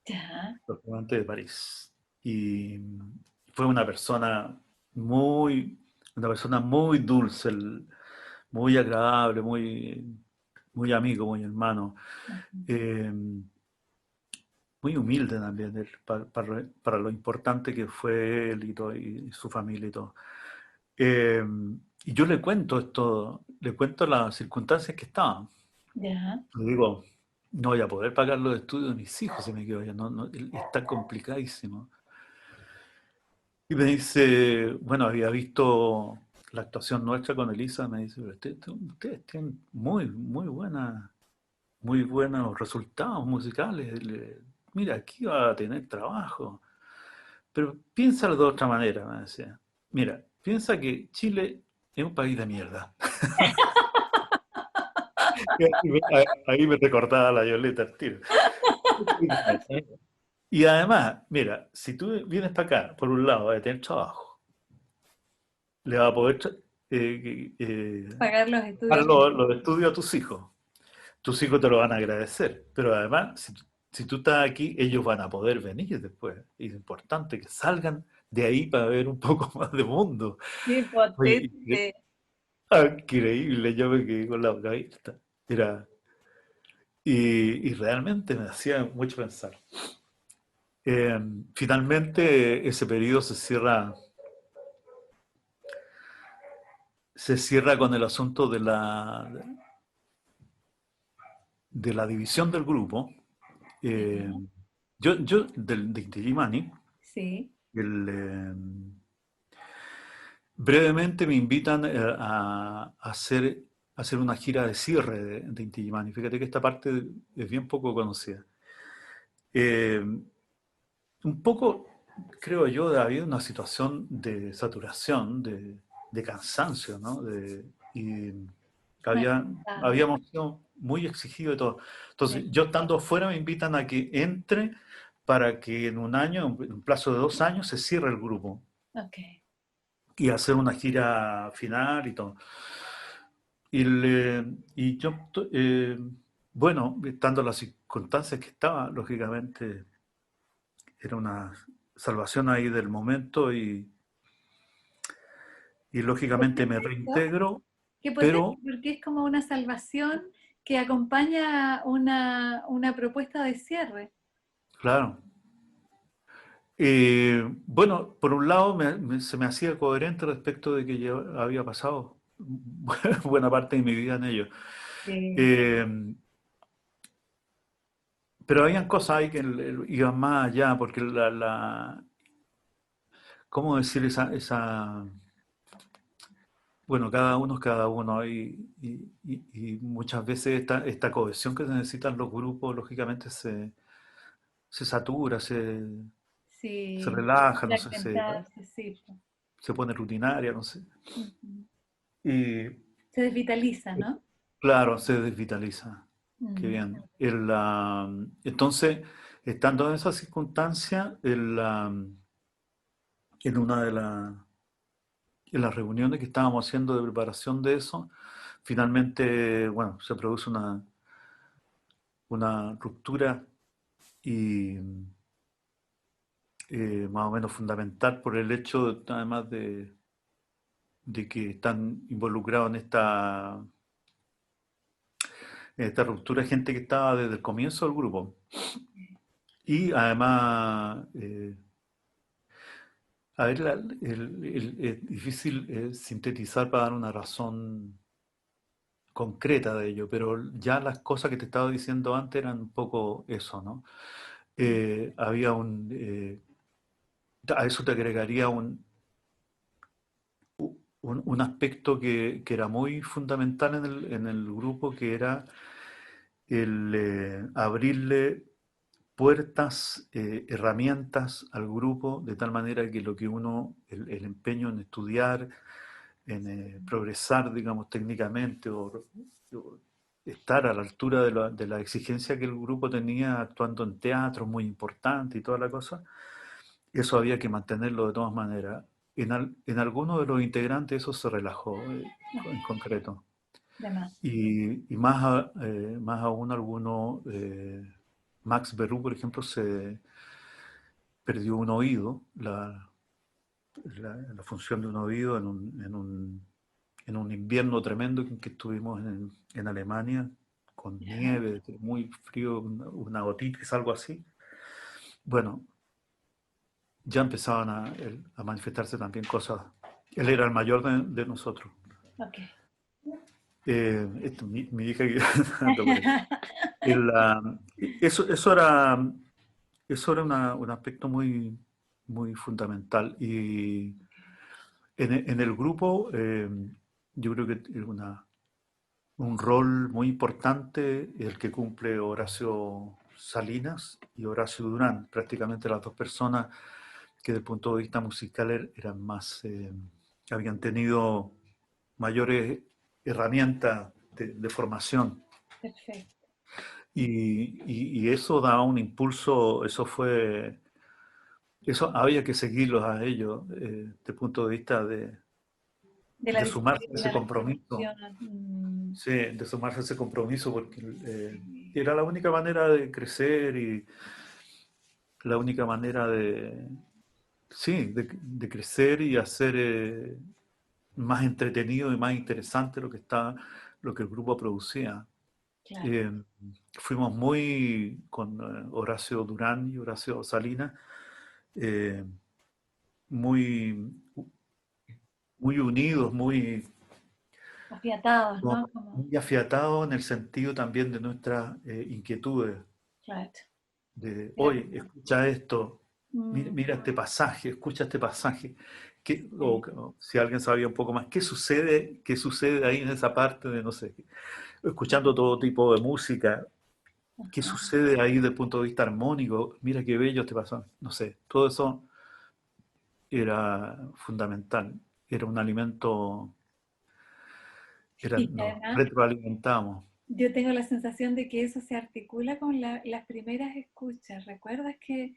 Speaker 1: ya.
Speaker 2: propiamente de París. Y fue una persona muy dulce, muy agradable, muy amigo, muy hermano. Eh, Muy humilde también, él, para lo importante que fue él y, todo, y su familia y todo. Eh, y yo le cuento esto, le cuento las circunstancias que estaban.
Speaker 1: Ya.
Speaker 2: Le digo, no voy a poder pagar los estudios de mis hijos si me quedo allá, está complicadísimo. Y me dice, bueno, había visto la actuación nuestra con Elisa, me dice, pero ustedes tienen muy buenos resultados musicales. Mira, aquí va a tener trabajo. Pero piénsalo de otra manera, me decía. Mira, piensa que Chile es un país de mierda. Ahí me recordaba la Violeta al tiro. Y además, mira, si tú vienes para acá, por un lado, vas a tener trabajo, le vas a poder
Speaker 1: Pagar los
Speaker 2: pagar
Speaker 1: estudios.
Speaker 2: los estudios a tus hijos te lo van a agradecer, pero además, si tú estás aquí, ellos van a poder venir después. Y es importante que salgan de ahí para ver un poco más de mundo.
Speaker 1: Qué
Speaker 2: Oye,
Speaker 1: potente.
Speaker 2: increíble, yo me quedé con la boca abierta. Era, y realmente me hacía mucho pensar. Eh, Finalmente ese periodo se cierra con el asunto de la división del grupo. Eh,
Speaker 1: Ya.
Speaker 2: yo de Inti Illimani,
Speaker 1: Sí,
Speaker 2: el, brevemente me invitan a hacer una gira de cierre de Inti Illimani. Fíjate que esta parte es bien poco conocida. Eh, un poco, creo yo, ha habido una situación de saturación, de cansancio, ¿no? Y
Speaker 1: me han
Speaker 2: había,
Speaker 1: contado.
Speaker 2: habíamos sido muy exigidos y todo. Entonces,
Speaker 1: Sí.
Speaker 2: yo estando afuera me invitan a que entre para que en un año, en un plazo de 2 años, se cierre el grupo
Speaker 1: Ok.
Speaker 2: y hacer una gira final y todo. Y yo, bueno, estando en las circunstancias que estaba, lógicamente era una salvación ahí del momento y
Speaker 1: ¿Qué
Speaker 2: lógicamente me
Speaker 1: potente esto?
Speaker 2: reintegro,
Speaker 1: Qué potente,
Speaker 2: pero
Speaker 1: porque es como una salvación que acompaña una propuesta de cierre.
Speaker 2: claro. Bueno, por un lado se me hacía coherente respecto de que yo había pasado buena parte de mi vida en ello.
Speaker 1: Sí,
Speaker 2: Eh, pero habían cosas ahí que iban más allá, porque ¿cómo decir bueno, cada uno es cada uno y muchas veces esta cohesión que se necesitan los grupos, lógicamente se satura, se
Speaker 1: sí,
Speaker 2: relaja, no sé,
Speaker 1: fragmentarse, sí.
Speaker 2: se pone rutinaria, no sé.
Speaker 1: Ujú.
Speaker 2: Y
Speaker 1: Se desvitaliza, ¿no?
Speaker 2: claro, se desvitaliza. Qué
Speaker 1: Mm.
Speaker 2: bien. Entonces, estando en esa circunstancia, en una de las reuniones que estábamos haciendo de preparación de eso, finalmente, bueno, se produce una ruptura y más o menos fundamental por el hecho, además de que están involucrados en esta ruptura gente que estaba desde el comienzo del grupo. Y además, a ver, es difícil sintetizar para dar una razón concreta de ello, pero ya las cosas que te estaba diciendo antes eran un poco eso, ¿no? Había a eso te agregaría un aspecto que era muy fundamental en el grupo, que era el abrirle puertas, herramientas al grupo, de tal manera que lo que el empeño en estudiar, en progresar, digamos, técnicamente o estar a la altura de la exigencia que el grupo tenía actuando en teatro muy importante y toda la cosa, eso había que mantenerlo de todas maneras. En algunos de los integrantes eso se relajó en concreto.
Speaker 1: De más.
Speaker 2: Y más, más aún alguno, Max Berú, por ejemplo, se perdió un oído, la función de un oído en un invierno tremendo en que estuvimos en Alemania, con
Speaker 1: Ya.
Speaker 2: nieve, muy frío, una otitis, algo así. Bueno, ya empezaban a manifestarse también cosas. Él era el mayor de nosotros.
Speaker 1: Ok.
Speaker 2: Mi hija que anda por ahí. El, ah, eso, eso era, eso era un aspecto muy, muy fundamental. Y en el grupo, yo creo que es un rol muy importante el que cumple Horacio Salinas y Horacio Durán, prácticamente las dos personas que desde el punto de vista musical eran más, habían tenido mayores herramientas de formación.
Speaker 1: Perfecto.
Speaker 2: Y eso da un impulso, eso había que seguirlos a ellos desde el punto de vista
Speaker 1: De la
Speaker 2: de sumarse a ese
Speaker 1: disciplina, la
Speaker 2: compromiso,
Speaker 1: formación. Mm.
Speaker 2: sí, de sumarse a ese compromiso porque
Speaker 1: Sí.
Speaker 2: era la única manera de crecer y la única manera sí, de crecer y hacer más entretenido y más interesante lo que el grupo producía.
Speaker 1: Claro.
Speaker 2: Eh, fuimos muy con Horacio Durán y Horacio Salinas, muy, muy unidos, muy.
Speaker 1: Afiatados,
Speaker 2: como
Speaker 1: ¿no? Como,
Speaker 2: muy afiatados en el sentido también de nuestras inquietudes,
Speaker 1: claro.
Speaker 2: de,
Speaker 1: Era
Speaker 2: oye,
Speaker 1: como,
Speaker 2: escucha esto, mira,
Speaker 1: mm,
Speaker 2: mira este pasaje, escucha este pasaje.
Speaker 1: sí,
Speaker 2: O si alguien sabía un poco más, qué sucede ahí en esa parte de, no sé, escuchando todo tipo de música, qué
Speaker 1: ajá.
Speaker 2: sucede ahí desde el punto de vista armónico, mira qué bello este pasaje, no sé, todo eso era fundamental, era un alimento,
Speaker 1: Y
Speaker 2: nos
Speaker 1: además,
Speaker 2: retroalimentamos,
Speaker 1: yo tengo la sensación de que eso se articula con las primeras escuchas. ¿Recuerdas que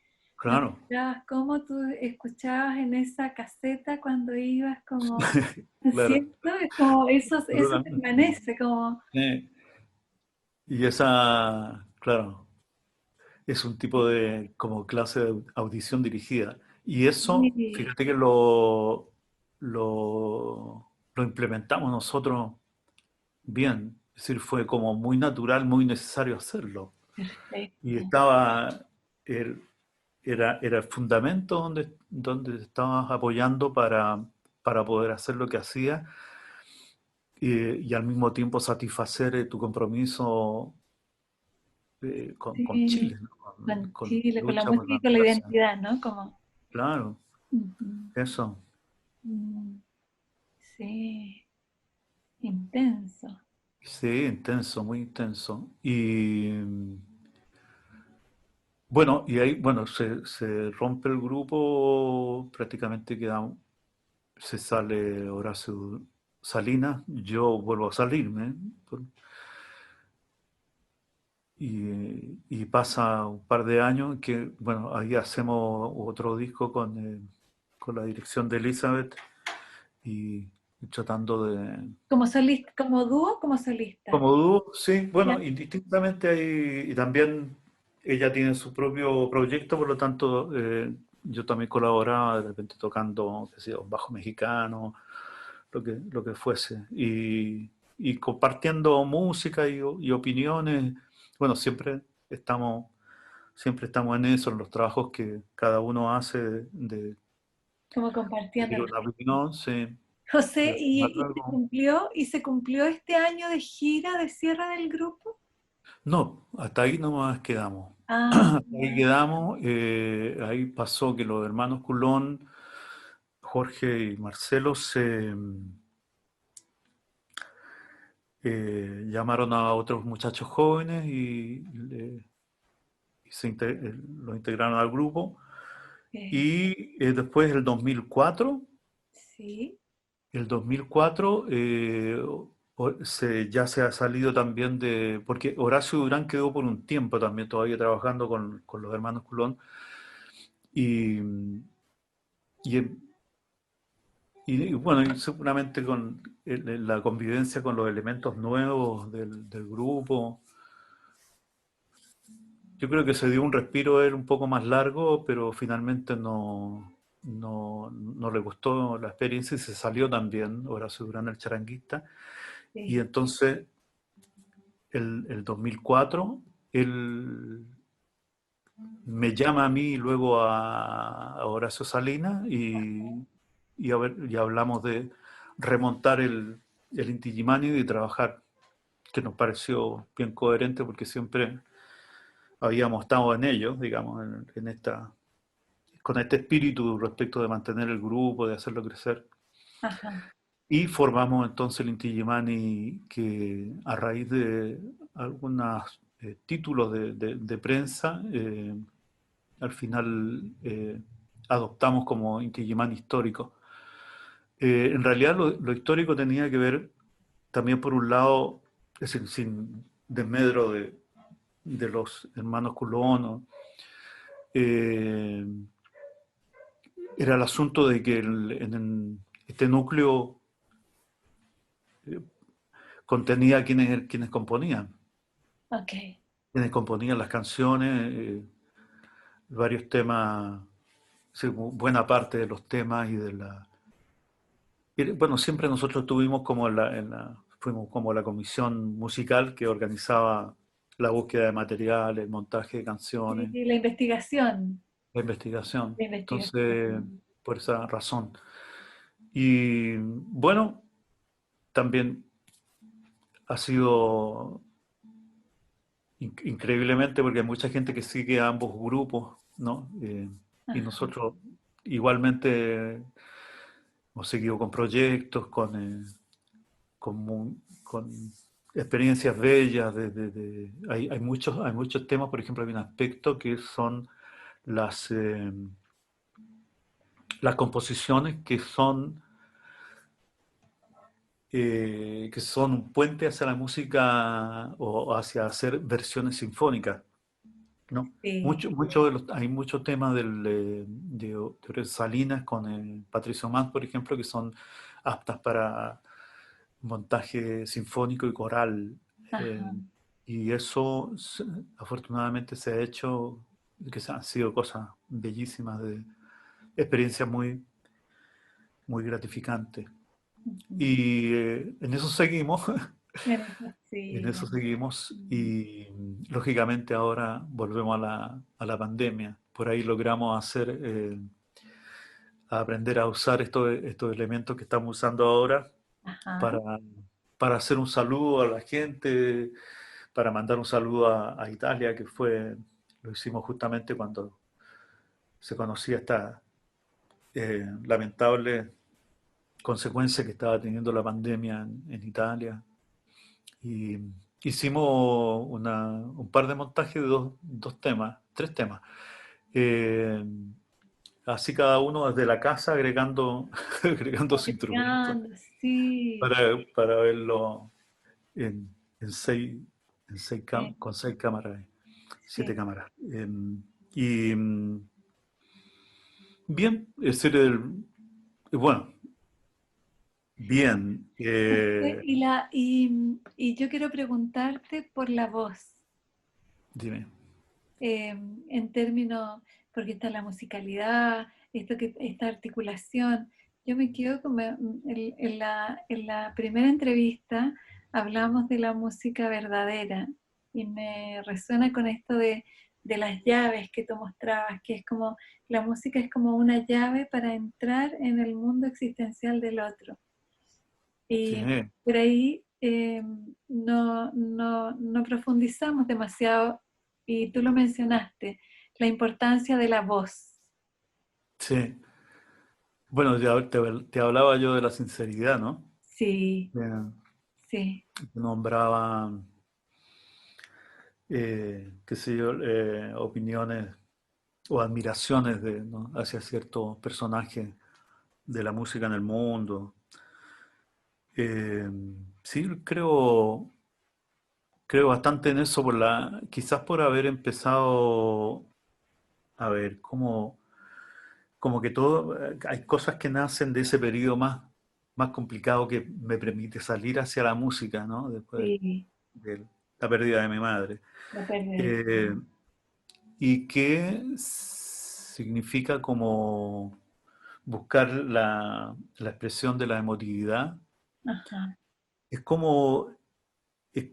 Speaker 1: me
Speaker 2: claro,
Speaker 1: contabas cómo tú escuchabas en esa caseta cuando ibas como,
Speaker 2: claro,
Speaker 1: ¿cierto? Es como eso
Speaker 2: absolutamente.
Speaker 1: permanece, como,
Speaker 2: Eh, y esa, claro, es un tipo de como clase de audición dirigida. Y eso,
Speaker 1: sí,
Speaker 2: fíjate que lo implementamos nosotros bien. Es decir, fue como muy natural, muy necesario hacerlo. Y
Speaker 1: perfecto.
Speaker 2: estaba, el- era el fundamento donde te estabas apoyando para poder hacer lo que hacía y al mismo tiempo satisfacer tu compromiso con
Speaker 1: Sí,
Speaker 2: Chile, ¿no?
Speaker 1: con
Speaker 2: Con la
Speaker 1: Chile, con la
Speaker 2: lucha por
Speaker 1: música
Speaker 2: la
Speaker 1: y con la
Speaker 2: democracia.
Speaker 1: identidad, ¿no? Como,
Speaker 2: Claro,
Speaker 1: ujú,
Speaker 2: eso.
Speaker 1: mm, sí, intenso.
Speaker 2: Sí, intenso, muy intenso. Y bueno, y ahí, bueno, se rompe el grupo, prácticamente se sale Horacio Salinas, yo vuelvo a salirme, por- y pasa un par de años que, bueno, ahí hacemos otro disco con la dirección de Elizabeth y, y tratando de...
Speaker 1: Como solista, como dúo, como solista.
Speaker 2: Como dúo, sí,
Speaker 1: ¿Ya?
Speaker 2: bueno, indistintamente ahí, y también ella tiene su propio proyecto, por lo tanto yo también colaboraba de repente tocando, qué sé yo, bajo mexicano, lo que fuese, y compartiendo música y opiniones. Bueno, siempre estamos en eso, en los trabajos que cada uno hace
Speaker 1: Como
Speaker 2: de
Speaker 1: compartiendo.
Speaker 2: dar una opinión, sí,
Speaker 1: José,
Speaker 2: de sumar
Speaker 1: ¿y
Speaker 2: algo.
Speaker 1: se cumplió este año de gira de cierre del grupo?
Speaker 2: No, hasta ahí nomás quedamos.
Speaker 1: Ah,
Speaker 2: Hasta ahí quedamos. Ahí pasó que los hermanos Culón, Jorge y Marcelo, llamaron a otros muchachos jóvenes y los integraron al grupo.
Speaker 1: ok,
Speaker 2: Y después,
Speaker 1: sí,
Speaker 2: el 2004 ya se ha salido también porque Horacio Durán quedó por un tiempo también todavía trabajando con los hermanos Culón. Y, y, y bueno, y seguramente con la convivencia con los elementos nuevos del grupo, yo creo que se dio un respiro a él un poco más largo, pero finalmente no le gustó la experiencia y se salió también Horacio Durán, el charanguista. Y
Speaker 1: sí.
Speaker 2: entonces, el 2004, él me llama a mí y luego a Horacio Salinas y hablamos de remontar el Inti Illimani y de trabajar, que nos pareció bien coherente porque siempre habíamos estado en ello, digamos, con este espíritu respecto de mantener el grupo, de hacerlo crecer.
Speaker 1: Ajá.
Speaker 2: Y formamos entonces el Inti Illimani que a raíz de algunos títulos de prensa, al final adoptamos como Inti Illimani histórico. En realidad lo histórico tenía que ver también por un lado, es decir, sin desmedro de los hermanos Culón, eh, era el asunto de que este núcleo eh, contenía quienes componían,
Speaker 1: Ok.
Speaker 2: quienes componían las canciones, varios temas, sí, buena parte de los temas bueno, siempre nosotros tuvimos como fuimos como la comisión musical que organizaba la búsqueda de material, el montaje de
Speaker 1: Sí,
Speaker 2: canciones,
Speaker 1: la investigación.
Speaker 2: la investigación.
Speaker 1: La investigación.
Speaker 2: Entonces, por esa razón. Y bueno, también ha sido increíblemente, porque hay mucha gente que sigue a ambos grupos, ¿no? Y
Speaker 1: Ajá,
Speaker 2: nosotros igualmente hemos seguido con proyectos, con experiencias bellas. Hay muchos temas, por ejemplo, hay un aspecto que son las, eh, las composiciones que son un puente hacia la música o hacia hacer versiones sinfónicas, ¿no?
Speaker 1: sí,
Speaker 2: Hay muchos temas de Aurelio Salinas con Patricio Mann, por ejemplo, que son aptas para montaje sinfónico y coral. eh,
Speaker 1: ajá.
Speaker 2: y eso afortunadamente se ha hecho, han sido cosas bellísimas, de experiencias muy gratificantes.
Speaker 1: Ujú.
Speaker 2: Y en eso seguimos,
Speaker 1: En eso
Speaker 2: en eso
Speaker 1: siguen.
Speaker 2: seguimos
Speaker 1: Mm.
Speaker 2: y lógicamente ahora volvemos a la pandemia. Por ahí logramos aprender a usar estos elementos que estamos usando ahora
Speaker 1: Ajá.
Speaker 2: para, para hacer un saludo a la gente, para mandar un saludo a Italia, lo hicimos justamente cuando se conocía esta lamentable consecuencia que estaba teniendo la pandemia en Italia. Y hicimos un par de montajes de dos temas, tres temas. Eh, Así cada uno desde la casa agregando, agregando su instrumento
Speaker 1: Agregando, sí.
Speaker 2: para verlo en, en seis,
Speaker 1: Sí,
Speaker 2: con seis cámaras, siete
Speaker 1: sí.
Speaker 2: cámaras. Y bien, es decir, bueno, bien.
Speaker 1: Y yo quiero preguntarte por la voz,
Speaker 2: Dime.
Speaker 1: en términos, porque está la musicalidad, esta articulación. Yo me quedo en la primera entrevista hablamos de la música verdadera y me resuena con esto de las llaves que tú mostrabas, que es como, la música es como una llave para entrar en el mundo existencial del otro.
Speaker 2: Sí,
Speaker 1: Y por ahí no profundizamos demasiado, y tú lo mencionaste, la importancia de la voz.
Speaker 2: sí. Bueno, te hablaba yo de la sinceridad, ¿no?
Speaker 1: Sí,
Speaker 2: Eh,
Speaker 1: sí,
Speaker 2: Nombraba, qué sé yo, opiniones o admiraciones ¿no? hacia ciertos personajes de la música en el mundo. Eh, sí, creo bastante en eso, quizás por haber empezado a ver como que hay cosas que nacen de ese periodo más complicado que me permite salir hacia la música, ¿no? Después
Speaker 1: sí,
Speaker 2: de la pérdida de mi madre.
Speaker 1: la pérdida de tu
Speaker 2: Eh,
Speaker 1: mamá.
Speaker 2: y que significa como buscar la expresión de la emotividad.
Speaker 1: Ajá,
Speaker 2: Es como, es,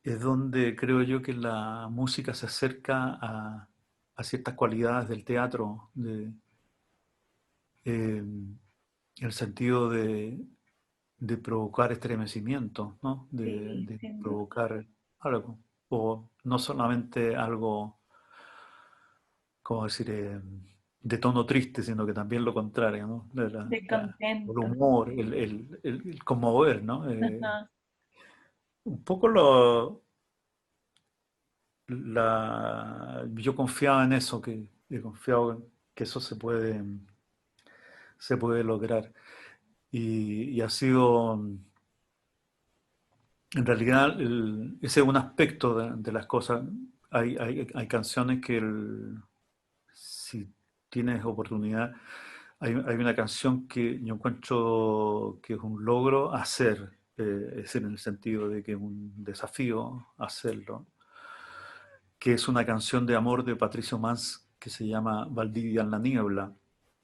Speaker 2: es donde creo yo que la música se acerca a ciertas cualidades del teatro, en el sentido de provocar estremecimiento, ¿no?
Speaker 1: sí,
Speaker 2: De
Speaker 1: sin duda.
Speaker 2: provocar algo, o no solamente algo, ¿cómo decir?, de tono triste, sino que también lo contrario, ¿no?
Speaker 1: De
Speaker 2: El
Speaker 1: contento.
Speaker 2: humor, el conmover, ¿no?
Speaker 1: Ajá,
Speaker 2: Un poco yo confiaba en eso, que he confiado en que eso se puede lograr. Y ha sido, en realidad, ese es un aspecto de las cosas. Hay canciones que si tienes oportunidad, hay una canción que yo encuentro que es un logro hacer, es decir, en el sentido de que es un desafío hacerlo, que es una canción de amor de Patricio Mans que se llama Valdivia en la niebla.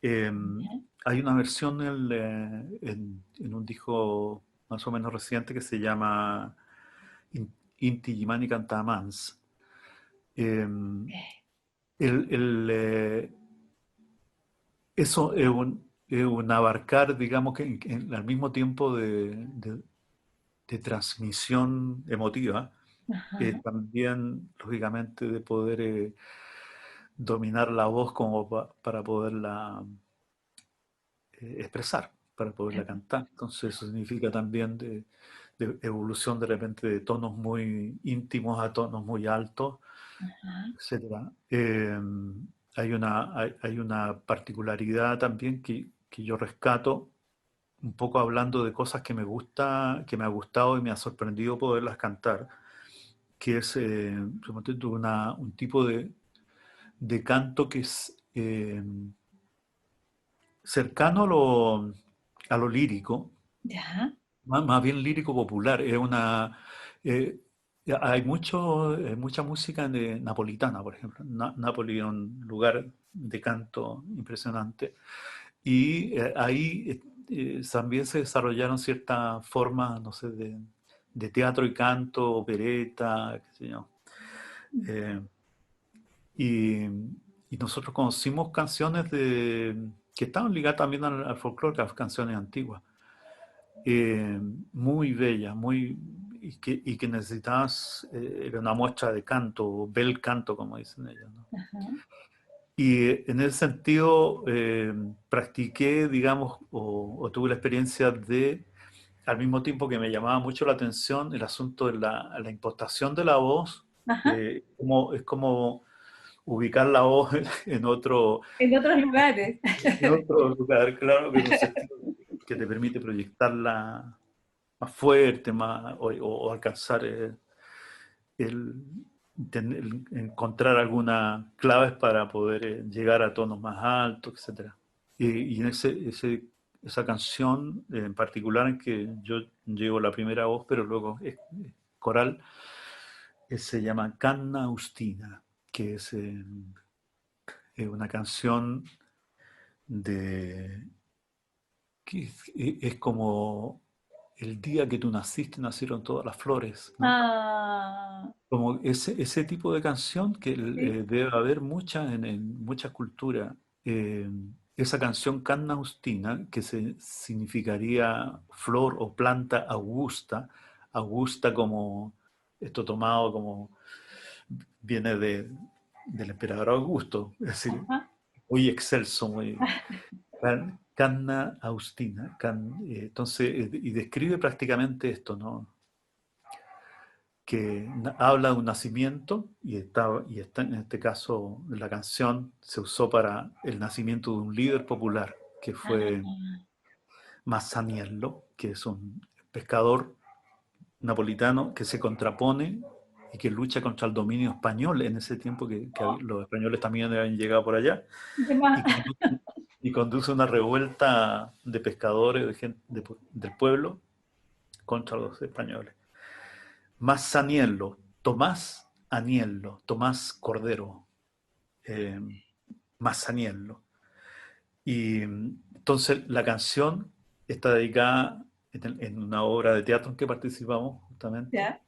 Speaker 2: Eh,
Speaker 1: ya,
Speaker 2: Hay una versión en un disco más o menos reciente que se llama Inti Gimani Canta Mans. Eh, Eso es un abarcar, digamos, que al mismo tiempo de transmisión emotiva,
Speaker 1: Ajá,
Speaker 2: también, lógicamente, de poder dominar la voz como para poderla expresar, para poderla cantar. Entonces eso significa también de evolución de repente de tonos muy íntimos a tonos muy altos,
Speaker 1: ajá,
Speaker 2: etcétera. Hay una particularidad también que yo rescato, un poco hablando de cosas que me gusta, que me ha gustado y me ha sorprendido poderlas cantar, que es suponte tú, un tipo de canto que es cercano a lo lírico,
Speaker 1: ya,
Speaker 2: más bien lírico popular. Eh, hay mucha música napolitana, por ejemplo. Nápoli es un lugar de canto impresionante. Y ahí también se desarrollaron ciertas formas, no sé, de teatro y canto, opereta, qué sé yo. Eh, y, y nosotros conocimos canciones que estaban ligadas también al folclore, a las canciones antiguas. eh, Muy bella, y que necesitabas, era una muestra de canto, bel canto, como dicen ellos, ¿no?
Speaker 1: ajá,
Speaker 2: Y en ese sentido practiqué, digamos, o tuve la experiencia de, al mismo tiempo que me llamaba mucho la atención el asunto de la impostación de la voz,
Speaker 1: ajá.
Speaker 2: es como ubicar la voz
Speaker 1: En otros lugares.
Speaker 2: en otro lugar, claro, que en un sentido que te permite proyectarla más fuerte, o alcanzar el, encontrar algunas claves para poder llegar a tonos más altos, etcétera. Y en esa canción en particular en que yo llevo la primera voz, pero luego es coral, se llama Canna Ustina, que es una canción de que es como el día que tú naciste nacieron todas las flores, ¿no?
Speaker 1: Ah,
Speaker 2: Como ese tipo de canción que
Speaker 1: sí.
Speaker 2: debe haber muchas en muchas culturas. Eh, Esa canción Canna Agustina, que significaría flor o planta augusta, augusta como esto tomado como viene del emperador Augusto, es decir,
Speaker 1: Ajá.
Speaker 2: muy excelso, muy Canna Agustina. Entonces, y describe prácticamente esto, ¿no? Que habla de un nacimiento y está en este caso la canción se usó para el nacimiento de un líder popular que fue
Speaker 1: Ah,
Speaker 2: Masaniello, que es un pescador napolitano que se contrapone y que lucha contra el dominio español en ese tiempo que los españoles también habían llegado por allá
Speaker 1: ¿qué más?
Speaker 2: y conduce una revuelta de pescadores del pueblo contra los españoles. Masaniello, Tomás Aniello, Tomás Cordero, eh, Masaniello. Y entonces la canción está dedicada en una obra de teatro en que participamos justamente
Speaker 1: Ya.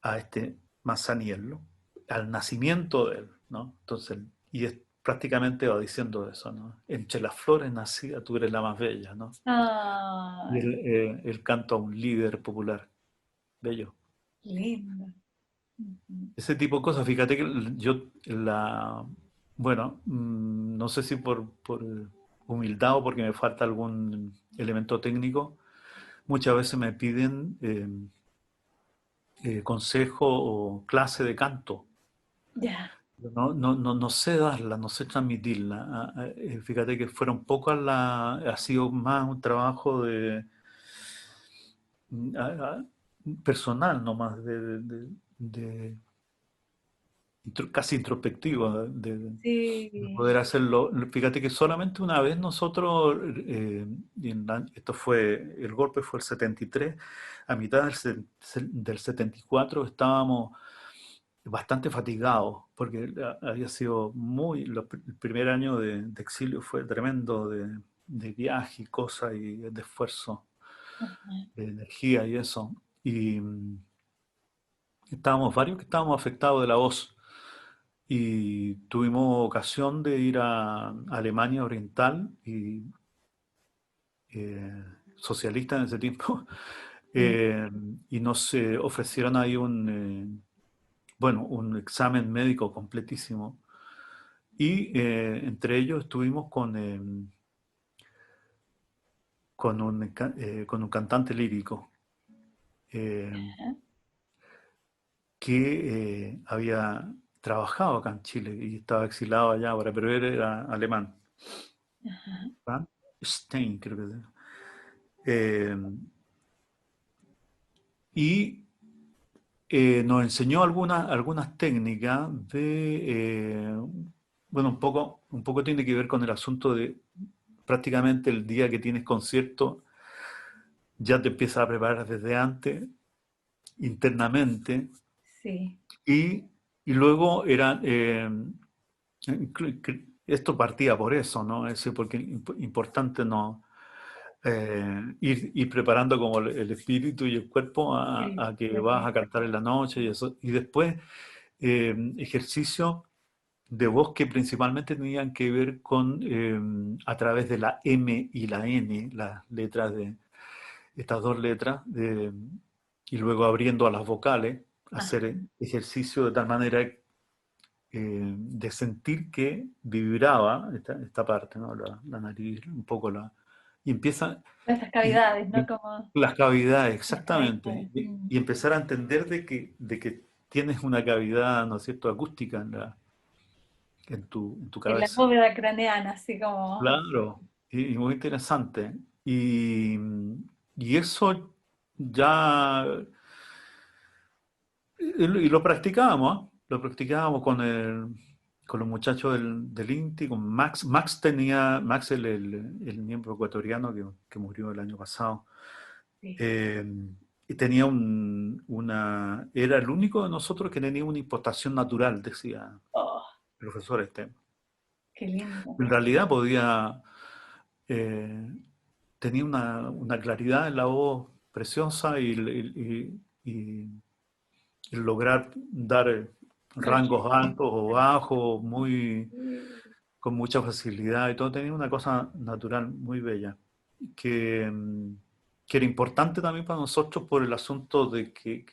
Speaker 2: a este Masaniello, al nacimiento de él, ¿no? Entonces, y es, prácticamente va diciendo eso, ¿no? Entre las flores nacida tú eres la más bella, ¿no? Y
Speaker 1: Ay,
Speaker 2: él canta a un líder popular, bello.
Speaker 1: lindo. Ujú.
Speaker 2: Ese tipo de cosas, fíjate que bueno, no sé si por humildad o porque me falta algún elemento técnico, muchas veces me piden consejo o clase de canto.
Speaker 1: Ya.
Speaker 2: No sé darla, no sé transmitirla. Fíjate que fueron pocas ha sido más un trabajo a- personal nomás, de casi introspectivo, de
Speaker 1: Sí.
Speaker 2: poder hacerlo. Fíjate que solamente una vez nosotros, el golpe fue el 73, a mitad del 74 estábamos bastante fatigados, porque había sido el primer año de exilio fue tremendo de viaje y cosas y de esfuerzo,
Speaker 1: Ajá.
Speaker 2: de energía y eso. Y estábamos varios que estábamos afectados de la voz. Y tuvimos ocasión de ir a Alemania Oriental y socialista en ese tiempo,
Speaker 1: Mm.
Speaker 2: y nos ofrecieron ahí un examen médico completísimo. Y entre ellos estuvimos con un cantante lírico eh,
Speaker 1: Ajá,
Speaker 2: que había trabajado acá en Chile y estaba exilado allá ahora, pero él era alemán.
Speaker 1: ajá,
Speaker 2: Frank Stein, creo que era. Eh, y nos enseñó algunas técnicas bueno, un poco tiene que ver con el asunto de prácticamente el día que tienes concierto, ya te empiezas a preparar desde antes, internamente,
Speaker 1: sí,
Speaker 2: y, y luego esto partía por eso, ¿no? Es decir, porque importante no ir preparando como el espíritu y el cuerpo
Speaker 1: el
Speaker 2: a que vas a
Speaker 1: cuerpo.
Speaker 2: cantar en la noche y eso. Y después ejercicio de voz que principalmente tenían que ver con a través de la M y la N, las letras de estas dos letras, y luego abriendo a las vocales,
Speaker 1: Ajá.
Speaker 2: hacer ejercicio de tal manera de sentir que vibraba esta parte, ¿no? La nariz, un poco y empieza,
Speaker 1: Nuestras
Speaker 2: y,
Speaker 1: cavidades, ¿no?
Speaker 2: y
Speaker 1: Como
Speaker 2: las cavidades,
Speaker 1: las
Speaker 2: exactamente,
Speaker 1: cavidades.
Speaker 2: y empezar a entender de que tienes una cavidad, ¿no es cierto?, acústica en tu
Speaker 1: En la
Speaker 2: cabeza.
Speaker 1: bóveda craneana, así como.
Speaker 2: Claro, y muy interesante. Y eso ya, y lo practicábamos, ¿ah? Lo practicábamos con los muchachos del INTI, con Max. Max el miembro ecuatoriano que murió el año pasado.
Speaker 1: Sí.
Speaker 2: eh, y tenía era el único de nosotros que tenía una impostación natural, decía
Speaker 1: Oh,
Speaker 2: el profesor este.
Speaker 1: qué lindo.
Speaker 2: En realidad eh, tenía una claridad en la voz preciosa y lograr dar rangos altos o bajos con mucha facilidad y todo. Tenía una cosa natural muy bella que era importante también para nosotros por el asunto de que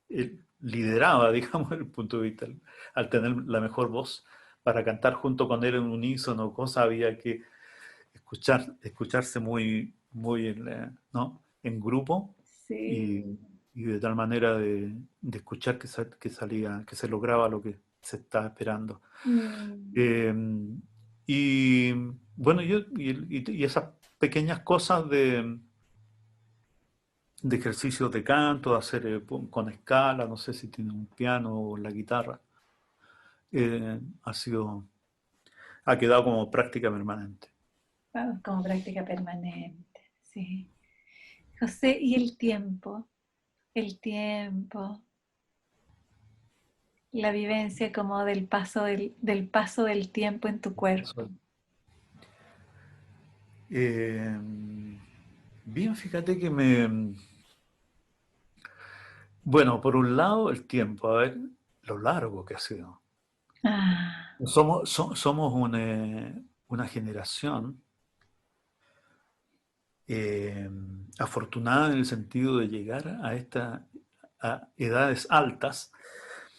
Speaker 2: él lideraba, digamos, desde el punto de vista, al tener la mejor voz para cantar junto con él en unísono, cosa había que escucharse muy ¿no? En grupo
Speaker 1: Sí.
Speaker 2: y, y de tal manera de escuchar que salía, que se lograba lo que se estaba esperando.
Speaker 1: Mm.
Speaker 2: Eh, y bueno, y esas pequeñas cosas de ejercicios de canto, de hacer con escala, no sé si tiene un piano o la guitarra, eh, ha sido, ha quedado como práctica permanente.
Speaker 1: Vamos, como práctica permanente. Sí. José, ¿y el tiempo? El tiempo, la vivencia como del paso del tiempo en tu cuerpo.
Speaker 2: Eh, bien, fíjate bueno, por un lado el tiempo, a ver lo largo que ha sido.
Speaker 1: Ah,
Speaker 2: Somos una generación eh, afortunada en el sentido de llegar a edades altas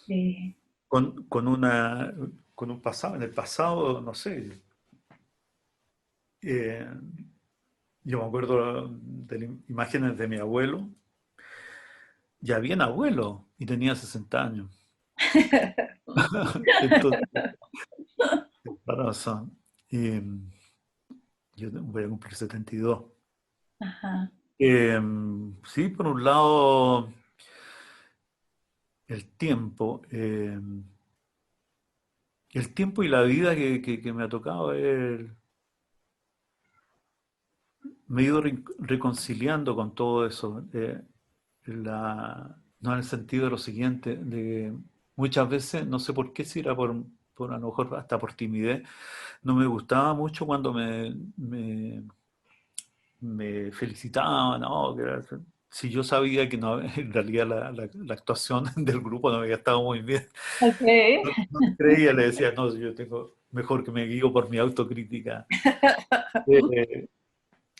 Speaker 1: sí.
Speaker 2: con, con, una, con un pasado. En el pasado, no sé, eh, yo me acuerdo de imágenes de mi abuelo, ya bien abuelo y tenía 60 años. Entonces, para razón. Y yo voy a cumplir 72.
Speaker 1: Ajá.
Speaker 2: Sí, por un lado, el tiempo. El tiempo y la vida que me ha tocado ver, me he ido reconciliando con todo eso. No en el sentido de lo siguiente, de que muchas veces, no sé por qué, si era por a lo mejor hasta por timidez, no me gustaba mucho cuando me felicitaban, ¿no? Si yo sabía que no, en realidad la actuación del grupo no había estado muy bien,
Speaker 1: Ok.
Speaker 2: no creía, le decía, no, yo tengo mejor que me guío por mi autocrítica. Eh,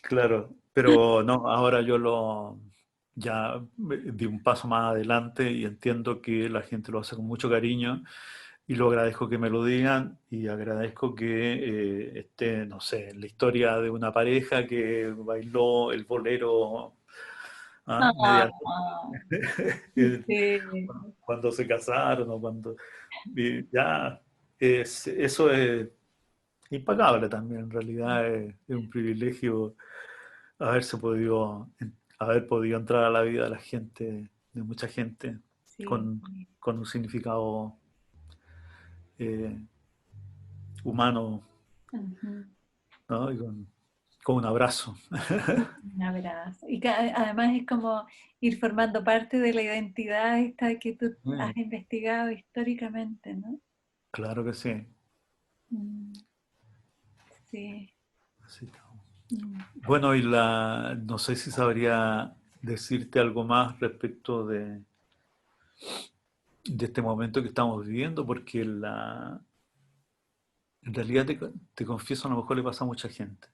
Speaker 2: claro, pero no, ahora yo ya di un paso más adelante y entiendo que la gente lo hace con mucho cariño y lo agradezco que me lo digan y agradezco que esté, no sé, en la historia de una pareja que bailó el bolero, media
Speaker 1: Ah,
Speaker 2: eh,
Speaker 1: sí,
Speaker 2: cuando se casaron o cuando ya eso es impagable también, en realidad es un privilegio haberse podido, haber podido entrar a la vida de la gente, de mucha gente,
Speaker 1: sí.
Speaker 2: con, con un significado eh, humano,
Speaker 1: Ujú.
Speaker 2: ¿no? Y con un abrazo.
Speaker 1: Un abrazo. Y que además es como ir formando parte de la identidad esta que tú has investigado históricamente, ¿no?
Speaker 2: Claro que sí.
Speaker 1: Mm, sí.
Speaker 2: Así estamos.
Speaker 1: Mm.
Speaker 2: Bueno, no sé si sabría decirte algo más respecto de este momento que estamos viviendo, porque en realidad te confieso, a lo mejor le pasa a mucha gente.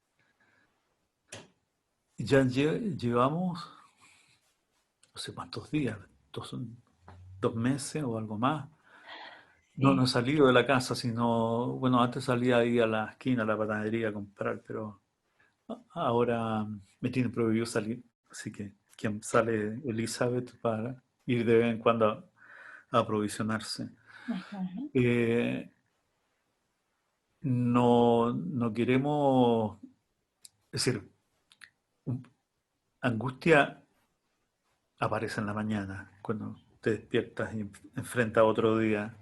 Speaker 2: Ya llevamos, no sé cuántos días, dos, 2 meses o algo más. No, no
Speaker 1: Sí.
Speaker 2: he salido de la casa, sino, bueno, antes salía ahí a la esquina, a la panadería a comprar, pero ahora me tiene prohibido salir. Así que quien sale Elizabeth para ir de vez en cuando a aprovisionarse.
Speaker 1: Ajá.
Speaker 2: Eh, no queremos, es decir, un- angustia aparece en la mañana, cuando te despiertas y enfrentas otro día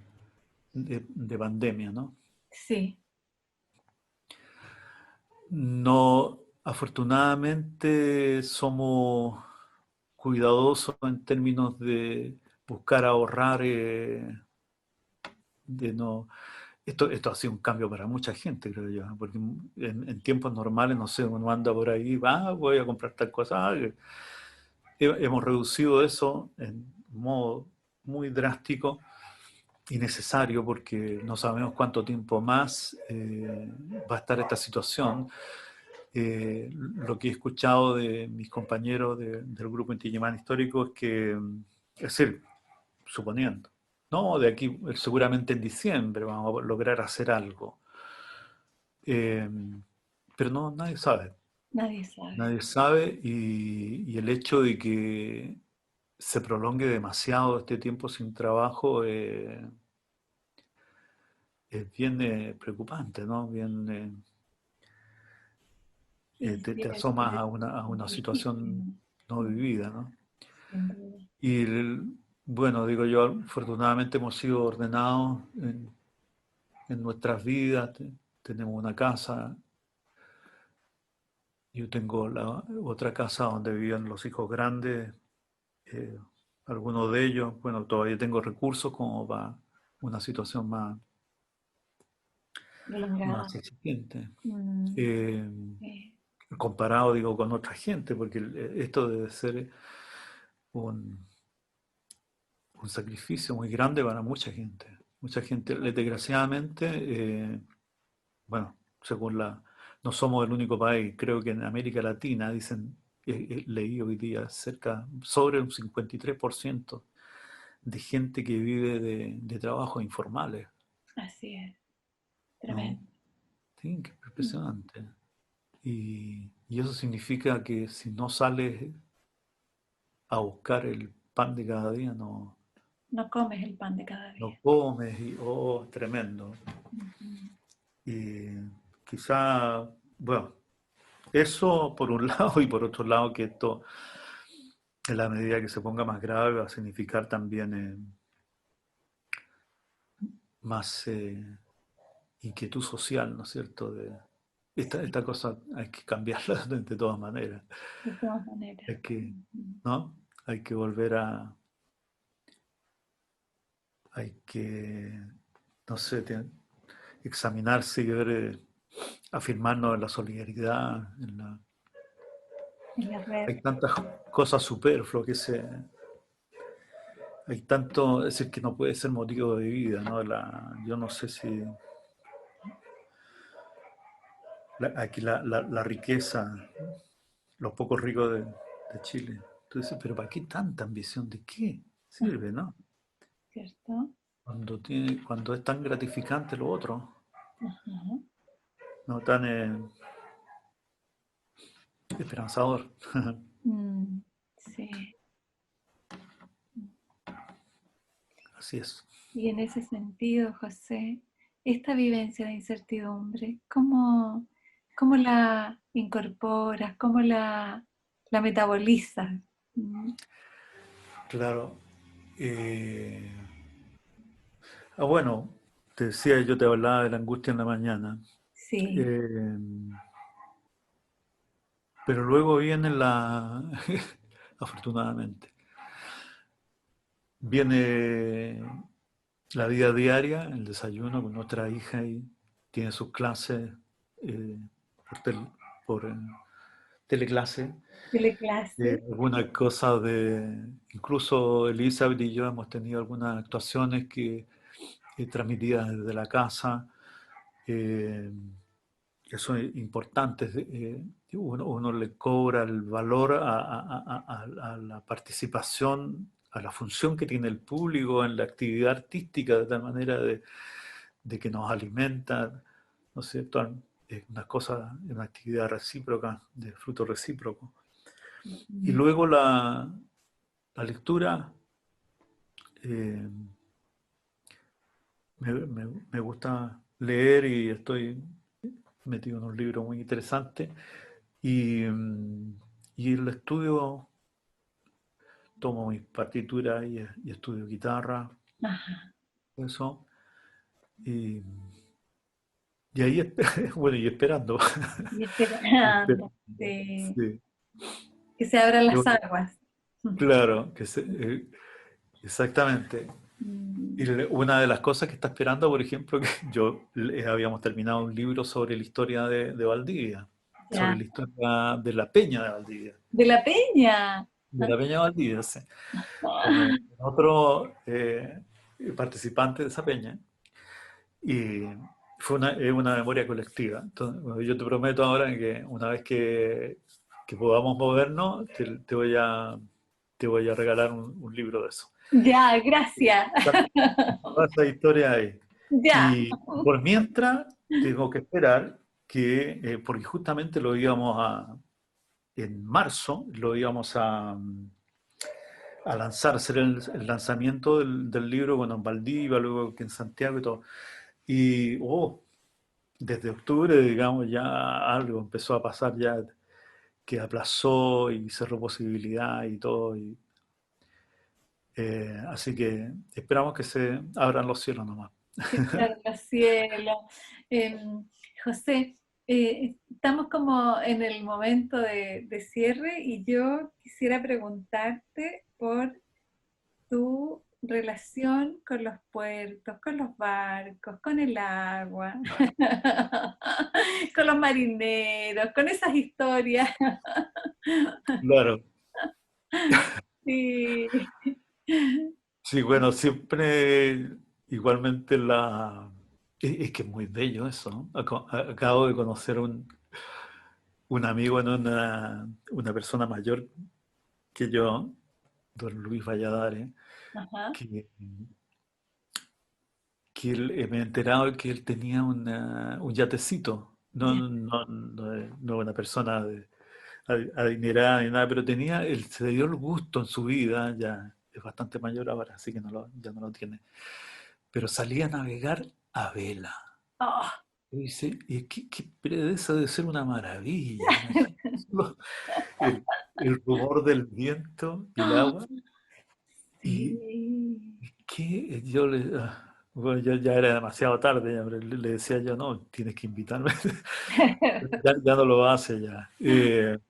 Speaker 2: de pandemia, ¿no?
Speaker 1: Sí.
Speaker 2: No, afortunadamente somos cuidadosos en términos de buscar ahorrar, de no... Esto ha sido un cambio para mucha gente, creo yo, ¿eh? Porque en tiempos normales, no sé, uno anda por ahí, va, voy a comprar tal cosa. Hemos reducido eso en un modo muy drástico y necesario porque no sabemos cuánto tiempo más va a estar esta situación. Lo que he escuchado de mis compañeros del grupo Inti Illimani Histórico es que, es decir, suponiendo, no, de aquí seguramente en diciembre vamos a lograr hacer algo. Eh, pero no, nadie sabe.
Speaker 1: Nadie sabe.
Speaker 2: Nadie sabe y el hecho de que se prolongue demasiado este tiempo sin trabajo es bien preocupante, ¿no? Bien,
Speaker 1: Sí, sí,
Speaker 2: te asomas
Speaker 1: es
Speaker 2: a una situación
Speaker 1: complejísimo.
Speaker 2: no
Speaker 1: Mm,
Speaker 2: vivida, ¿no?
Speaker 1: sin duda.
Speaker 2: Y bueno, digo yo, afortunadamente hemos sido ordenados en nuestras vidas, tenemos una casa, yo tengo la otra casa donde vivían los hijos grandes, eh, algunos de ellos, bueno, todavía tengo recursos como para una situación
Speaker 1: Prolongada.
Speaker 2: más exigente.
Speaker 1: Mm,
Speaker 2: Eh,
Speaker 1: sí.
Speaker 2: comparado, digo, con otra gente, porque esto debe ser un, un sacrificio muy grande para mucha gente. Mucha gente, desgraciadamente, bueno, según no somos el único país, creo que en América Latina dicen, leí hoy día, sobre un 53% de gente que vive de trabajos informales,
Speaker 1: Así es.
Speaker 2: ¿no?
Speaker 1: Tremendo.
Speaker 2: Sí, qué
Speaker 1: Mm.
Speaker 2: impresionante. Y eso significa que si no sales a buscar el pan de cada día,
Speaker 1: No comes el pan de cada
Speaker 2: no
Speaker 1: día.
Speaker 2: comes y, oh, tremendo.
Speaker 1: Ujú.
Speaker 2: Y quizá, bueno, eso por un lado y por otro lado que esto, en la medida que se ponga más grave, va a significar también más inquietud social, ¿no es cierto?
Speaker 1: Sí,
Speaker 2: Esta cosa hay que cambiarla de todas maneras.
Speaker 1: de todas maneras.
Speaker 2: Hay que,
Speaker 1: Ujú.
Speaker 2: ¿no? Hay que volver hay que, no sé, examinarse y ver, afirmarnos en la solidaridad,
Speaker 1: En la red.
Speaker 2: hay tantas cosas superfluas hay tanto, es decir, que no puede ser motivo de vida, ¿no? Yo no sé si aquí la riqueza, los pocos ricos de Chile. Tú dices, pero ¿para qué tanta ambición? ¿De qué sirve, no?
Speaker 1: ¿Cierto?
Speaker 2: Cuando es tan gratificante lo otro,
Speaker 1: Ajá.
Speaker 2: no tan esperanzador.
Speaker 1: Mm, sí.
Speaker 2: Así es.
Speaker 1: Y en ese sentido, José, esta vivencia de incertidumbre, ¿cómo la incorporas? ¿Cómo la metabolizas? Mm,
Speaker 2: Claro. Bueno, te decía, yo te hablaba de la angustia en la mañana.
Speaker 1: sí,
Speaker 2: eh, pero luego viene afortunadamente, viene la vida diaria, el desayuno con nuestra hija y tiene sus clases eh, por, por teleclase.
Speaker 1: teleclase.
Speaker 2: Algunas cosas incluso Elizabeth y yo hemos tenido algunas actuaciones transmitidas desde la casa, eh, que son importantes. Uno le cobra el valor a la participación, a la función que tiene el público en la actividad artística, de tal manera de que nos alimenta, ¿no es cierto? Es una cosa, una actividad recíproca, de fruto recíproco. Y
Speaker 1: Mm,
Speaker 2: luego la lectura, eh, me gusta leer y estoy metido en un libro muy interesante. Y, y el estudio, tomo mis partituras y estudio guitarra,
Speaker 1: ajá,
Speaker 2: eso. Y, y ahí, bueno, y esperando.
Speaker 1: y
Speaker 2: Esperando,
Speaker 1: esperando, sí,
Speaker 2: sí.
Speaker 1: que se abran las
Speaker 2: Yo-
Speaker 1: aguas.
Speaker 2: Claro, exactamente. Y
Speaker 1: Mm,
Speaker 2: una de las cosas que está esperando, por ejemplo, que habíamos terminado un libro sobre la historia de Valdivia, sobre
Speaker 1: ya.
Speaker 2: la historia de la Peña de Valdivia,
Speaker 1: De la Peña.
Speaker 2: de la Peña de Valdivia, sí,
Speaker 1: Ah,
Speaker 2: con otro participante de esa peña. Y es una memoria colectiva. Entonces, bueno, yo te prometo ahora que una vez que podamos movernos, te voy a regalar un libro de eso.
Speaker 1: ya, gracias.
Speaker 2: Toda esa historia ahí.
Speaker 1: Ya.
Speaker 2: Y por mientras, tengo que esperar porque justamente en marzo, lo íbamos a lanzar, hacer el lanzamiento del libro, bueno, en Valdivia, luego que en Santiago y todo. Y, desde octubre, digamos, ya algo empezó a pasar ya que aplazó y cerró posibilidad y todo. Así que esperamos que se abran los cielos nomás.
Speaker 1: Que se abran los cielos. José, estamos como en el momento de cierre y yo quisiera preguntarte por tu relación con los puertos, con los barcos, con el agua, con los marineros, con esas historias.
Speaker 2: Claro.
Speaker 1: Sí.
Speaker 2: Sí, bueno, siempre igualmente es que es muy bello eso, ¿no? Acabo de conocer un amigo una persona mayor que yo, don Luis Valladares,
Speaker 1: Ajá.
Speaker 2: que, me he enterado que él tenía un yatecito. No,
Speaker 1: Ya.
Speaker 2: no, no una persona adinerada ni nada, pero él se dio el gusto en su vida, ya es bastante mayor ahora, así que ya no lo tiene. Pero salía a navegar a vela.
Speaker 1: Oh.
Speaker 2: Y dice, pero eso debe ser una maravilla, imagínate solo el, el rumor del viento y el agua. Y
Speaker 1: Sí.
Speaker 2: bueno, yo ya era demasiado tarde, ya, pero le decía yo, no, tienes que invitarme. Ya no lo hace ya.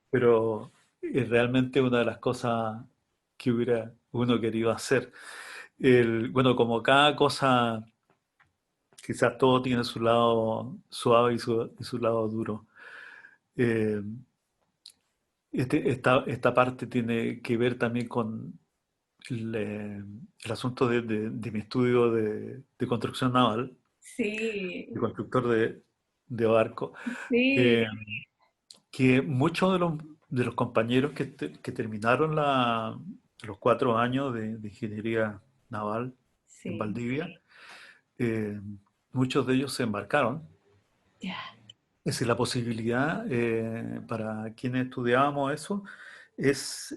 Speaker 2: Pero es realmente una de las cosas que hubiera uno querido hacer. Bueno, como cada cosa, quizás todo tiene su lado suave y su lado duro. Eh, esta parte tiene que ver también con el asunto de mi estudio de construcción naval, de
Speaker 1: Sí,
Speaker 2: constructor de barco,
Speaker 1: sí,
Speaker 2: eh, que muchos de los de los compañeros que terminaron los 4 años de ingeniería naval en
Speaker 1: Sí,
Speaker 2: Valdivia, eh, muchos de ellos se embarcaron.
Speaker 1: ya.
Speaker 2: Es decir, la posibilidad para quienes estudiábamos eso es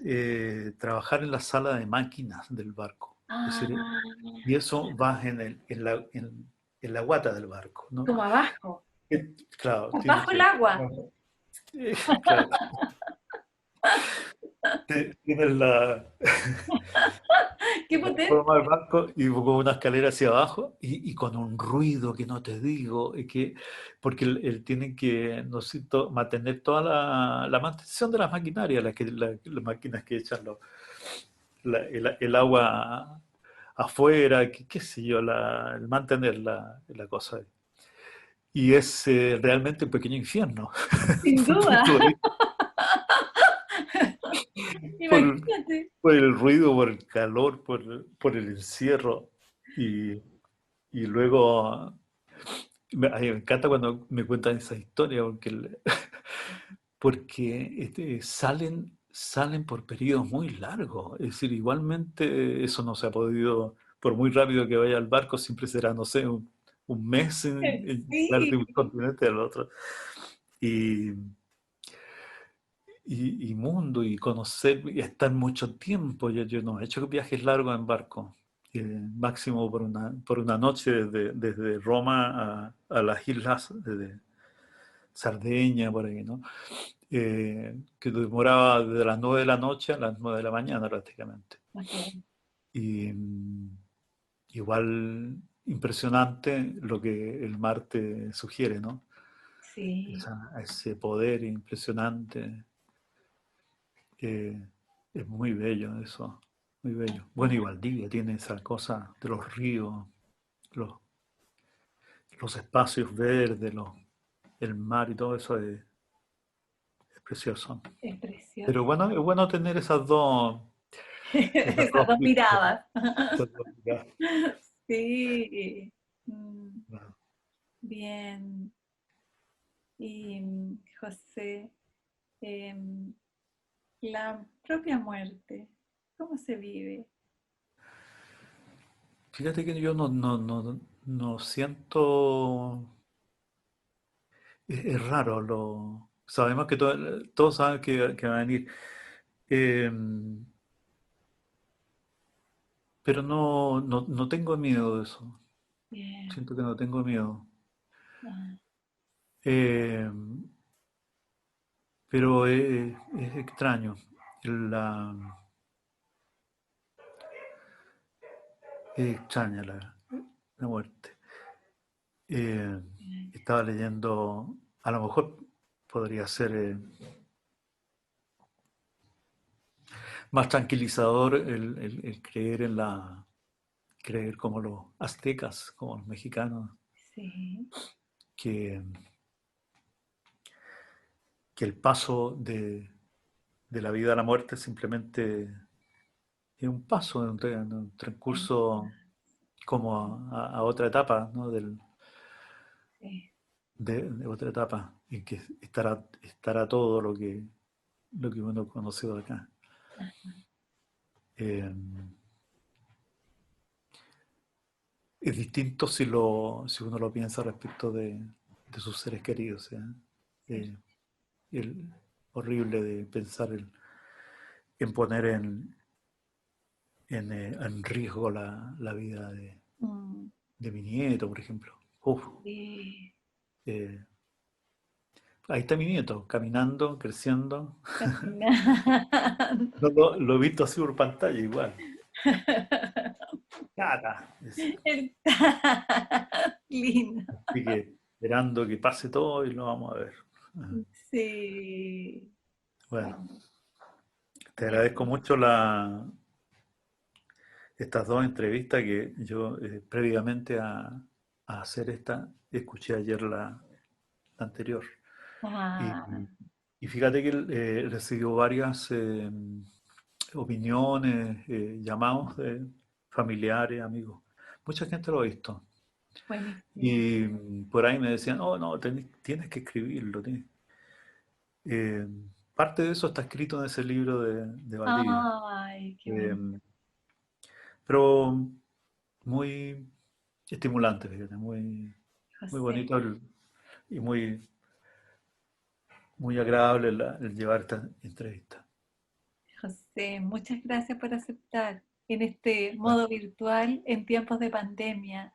Speaker 2: trabajar en la sala de máquinas del barco. Es decir,
Speaker 1: Ah,
Speaker 2: y eso vas en la guata del barco, ¿no?
Speaker 1: como abajo,
Speaker 2: Claro, tiene
Speaker 1: bajo el
Speaker 2: que...
Speaker 1: agua.
Speaker 2: Claro, tienes la,
Speaker 1: Qué
Speaker 2: la
Speaker 1: potente.
Speaker 2: forma del barco y con una escalera hacia abajo y con un ruido que no te digo, porque él tiene que, no sé, mantener toda la mantención de las maquinarias, las máquinas que echan el agua afuera, qué sé yo, el mantener la cosa. Y es realmente un pequeño infierno.
Speaker 1: Sin duda.
Speaker 2: por,
Speaker 1: Imagínate.
Speaker 2: por el ruido, por el calor, por el encierro. Y, y luego, a mí me encanta cuando me cuentan esa historia, porque salen por periodos muy largos. Es decir, igualmente eso no se ha podido, por muy rápido que vaya el barco, siempre será, no sé, un mes en llegar de
Speaker 1: Sí.
Speaker 2: un continente al otro. Y, y mundo y conocer y estar mucho tiempo. Yo no he hecho viajes largos en barco, máximo por una noche desde Roma a las islas de Sardeña, por ahí, ¿no? Que demoraba desde las 9 de la noche a las 9 de la mañana prácticamente.
Speaker 1: Ok.
Speaker 2: Y igual impresionante lo que el mar te sugiere, ¿no?
Speaker 1: Sí,
Speaker 2: Ese poder impresionante. Eh, es muy bello eso, muy bello. Bueno, y Valdivia tiene esa cosa de los ríos, los, los espacios verdes, el mar y todo eso es precioso.
Speaker 1: es
Speaker 2: Pero
Speaker 1: precioso.
Speaker 2: bueno, es bueno tener esas
Speaker 1: Esas
Speaker 2: dos
Speaker 1: dos
Speaker 2: miradas,
Speaker 1: miradas.
Speaker 2: esas dos miradas.
Speaker 1: Sí. Mm, bien. Y José, em, la propia muerte, ¿cómo se vive?
Speaker 2: Fíjate que yo no siento, es raro, sabemos que todos saben que va a venir, eh, pero no tengo miedo de eso.
Speaker 1: Bien.
Speaker 2: Siento que no tengo miedo.
Speaker 1: Ah,
Speaker 2: Eh, pero es extraño. La, es extraña la muerte. Eh,
Speaker 1: bien.
Speaker 2: estaba leyendo, a lo mejor podría ser más tranquilizador el creer como los aztecas, como los mexicanos,
Speaker 1: Sí.
Speaker 2: que, que el paso de la vida a la muerte simplemente es un paso, un
Speaker 1: En-
Speaker 2: transcurso como a otra etapa, ¿no?
Speaker 1: sí.
Speaker 2: De otra etapa en que estará todo lo que uno conoció de acá. Eh, es distinto si uno lo piensa respecto de sus seres queridos.
Speaker 1: Cierto.
Speaker 2: Eh, el horrible de pensar en poner en riesgo la vida
Speaker 1: Mm,
Speaker 2: de mi nieto, por ejemplo. Uf,
Speaker 1: sí.
Speaker 2: eh, ahí está mi nieto, caminando, creciendo.
Speaker 1: Caminando.
Speaker 2: Lo he visto así por pantalla igual. Cata.
Speaker 1: Está lindo.
Speaker 2: Así que esperando que pase todo y lo vamos a ver. Ajá.
Speaker 1: Sí.
Speaker 2: Bueno,
Speaker 1: Sí.
Speaker 2: te agradezco mucho estas dos entrevistas que yo previamente a hacer esta, escuché ayer la anterior. Y,
Speaker 1: Ah,
Speaker 2: y fíjate que recibió varias opiniones, llamados de familiares, amigos. Mucha gente lo ha visto.
Speaker 1: buenísimo.
Speaker 2: Y por ahí me decían, oh, no, tienes que escribirlo. parte de eso está escrito en ese libro de Valdivia.
Speaker 1: Ay, qué bonito,
Speaker 2: Eh, pero muy estimulante, fíjate, muy
Speaker 1: José.
Speaker 2: bonito y muy agradable el llevar esta entrevista.
Speaker 1: José, muchas gracias por aceptar en este
Speaker 2: Bueno,
Speaker 1: modo virtual en tiempos de pandemia.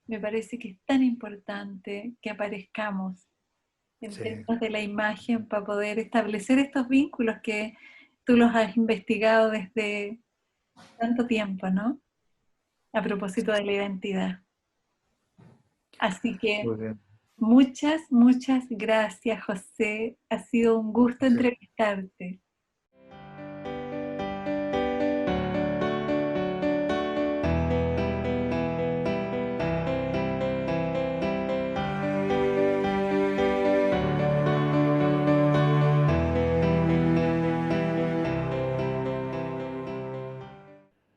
Speaker 1: Me parece que es tan importante que aparezcamos en
Speaker 2: sí,
Speaker 1: términos de la imagen para poder establecer estos vínculos que tú los has investigado desde tanto tiempo, ¿no? A propósito de la identidad. Así que
Speaker 2: muy bien.
Speaker 1: muchas, muchas gracias, José. Ha sido un gusto
Speaker 2: Sí.
Speaker 1: entrevistarte.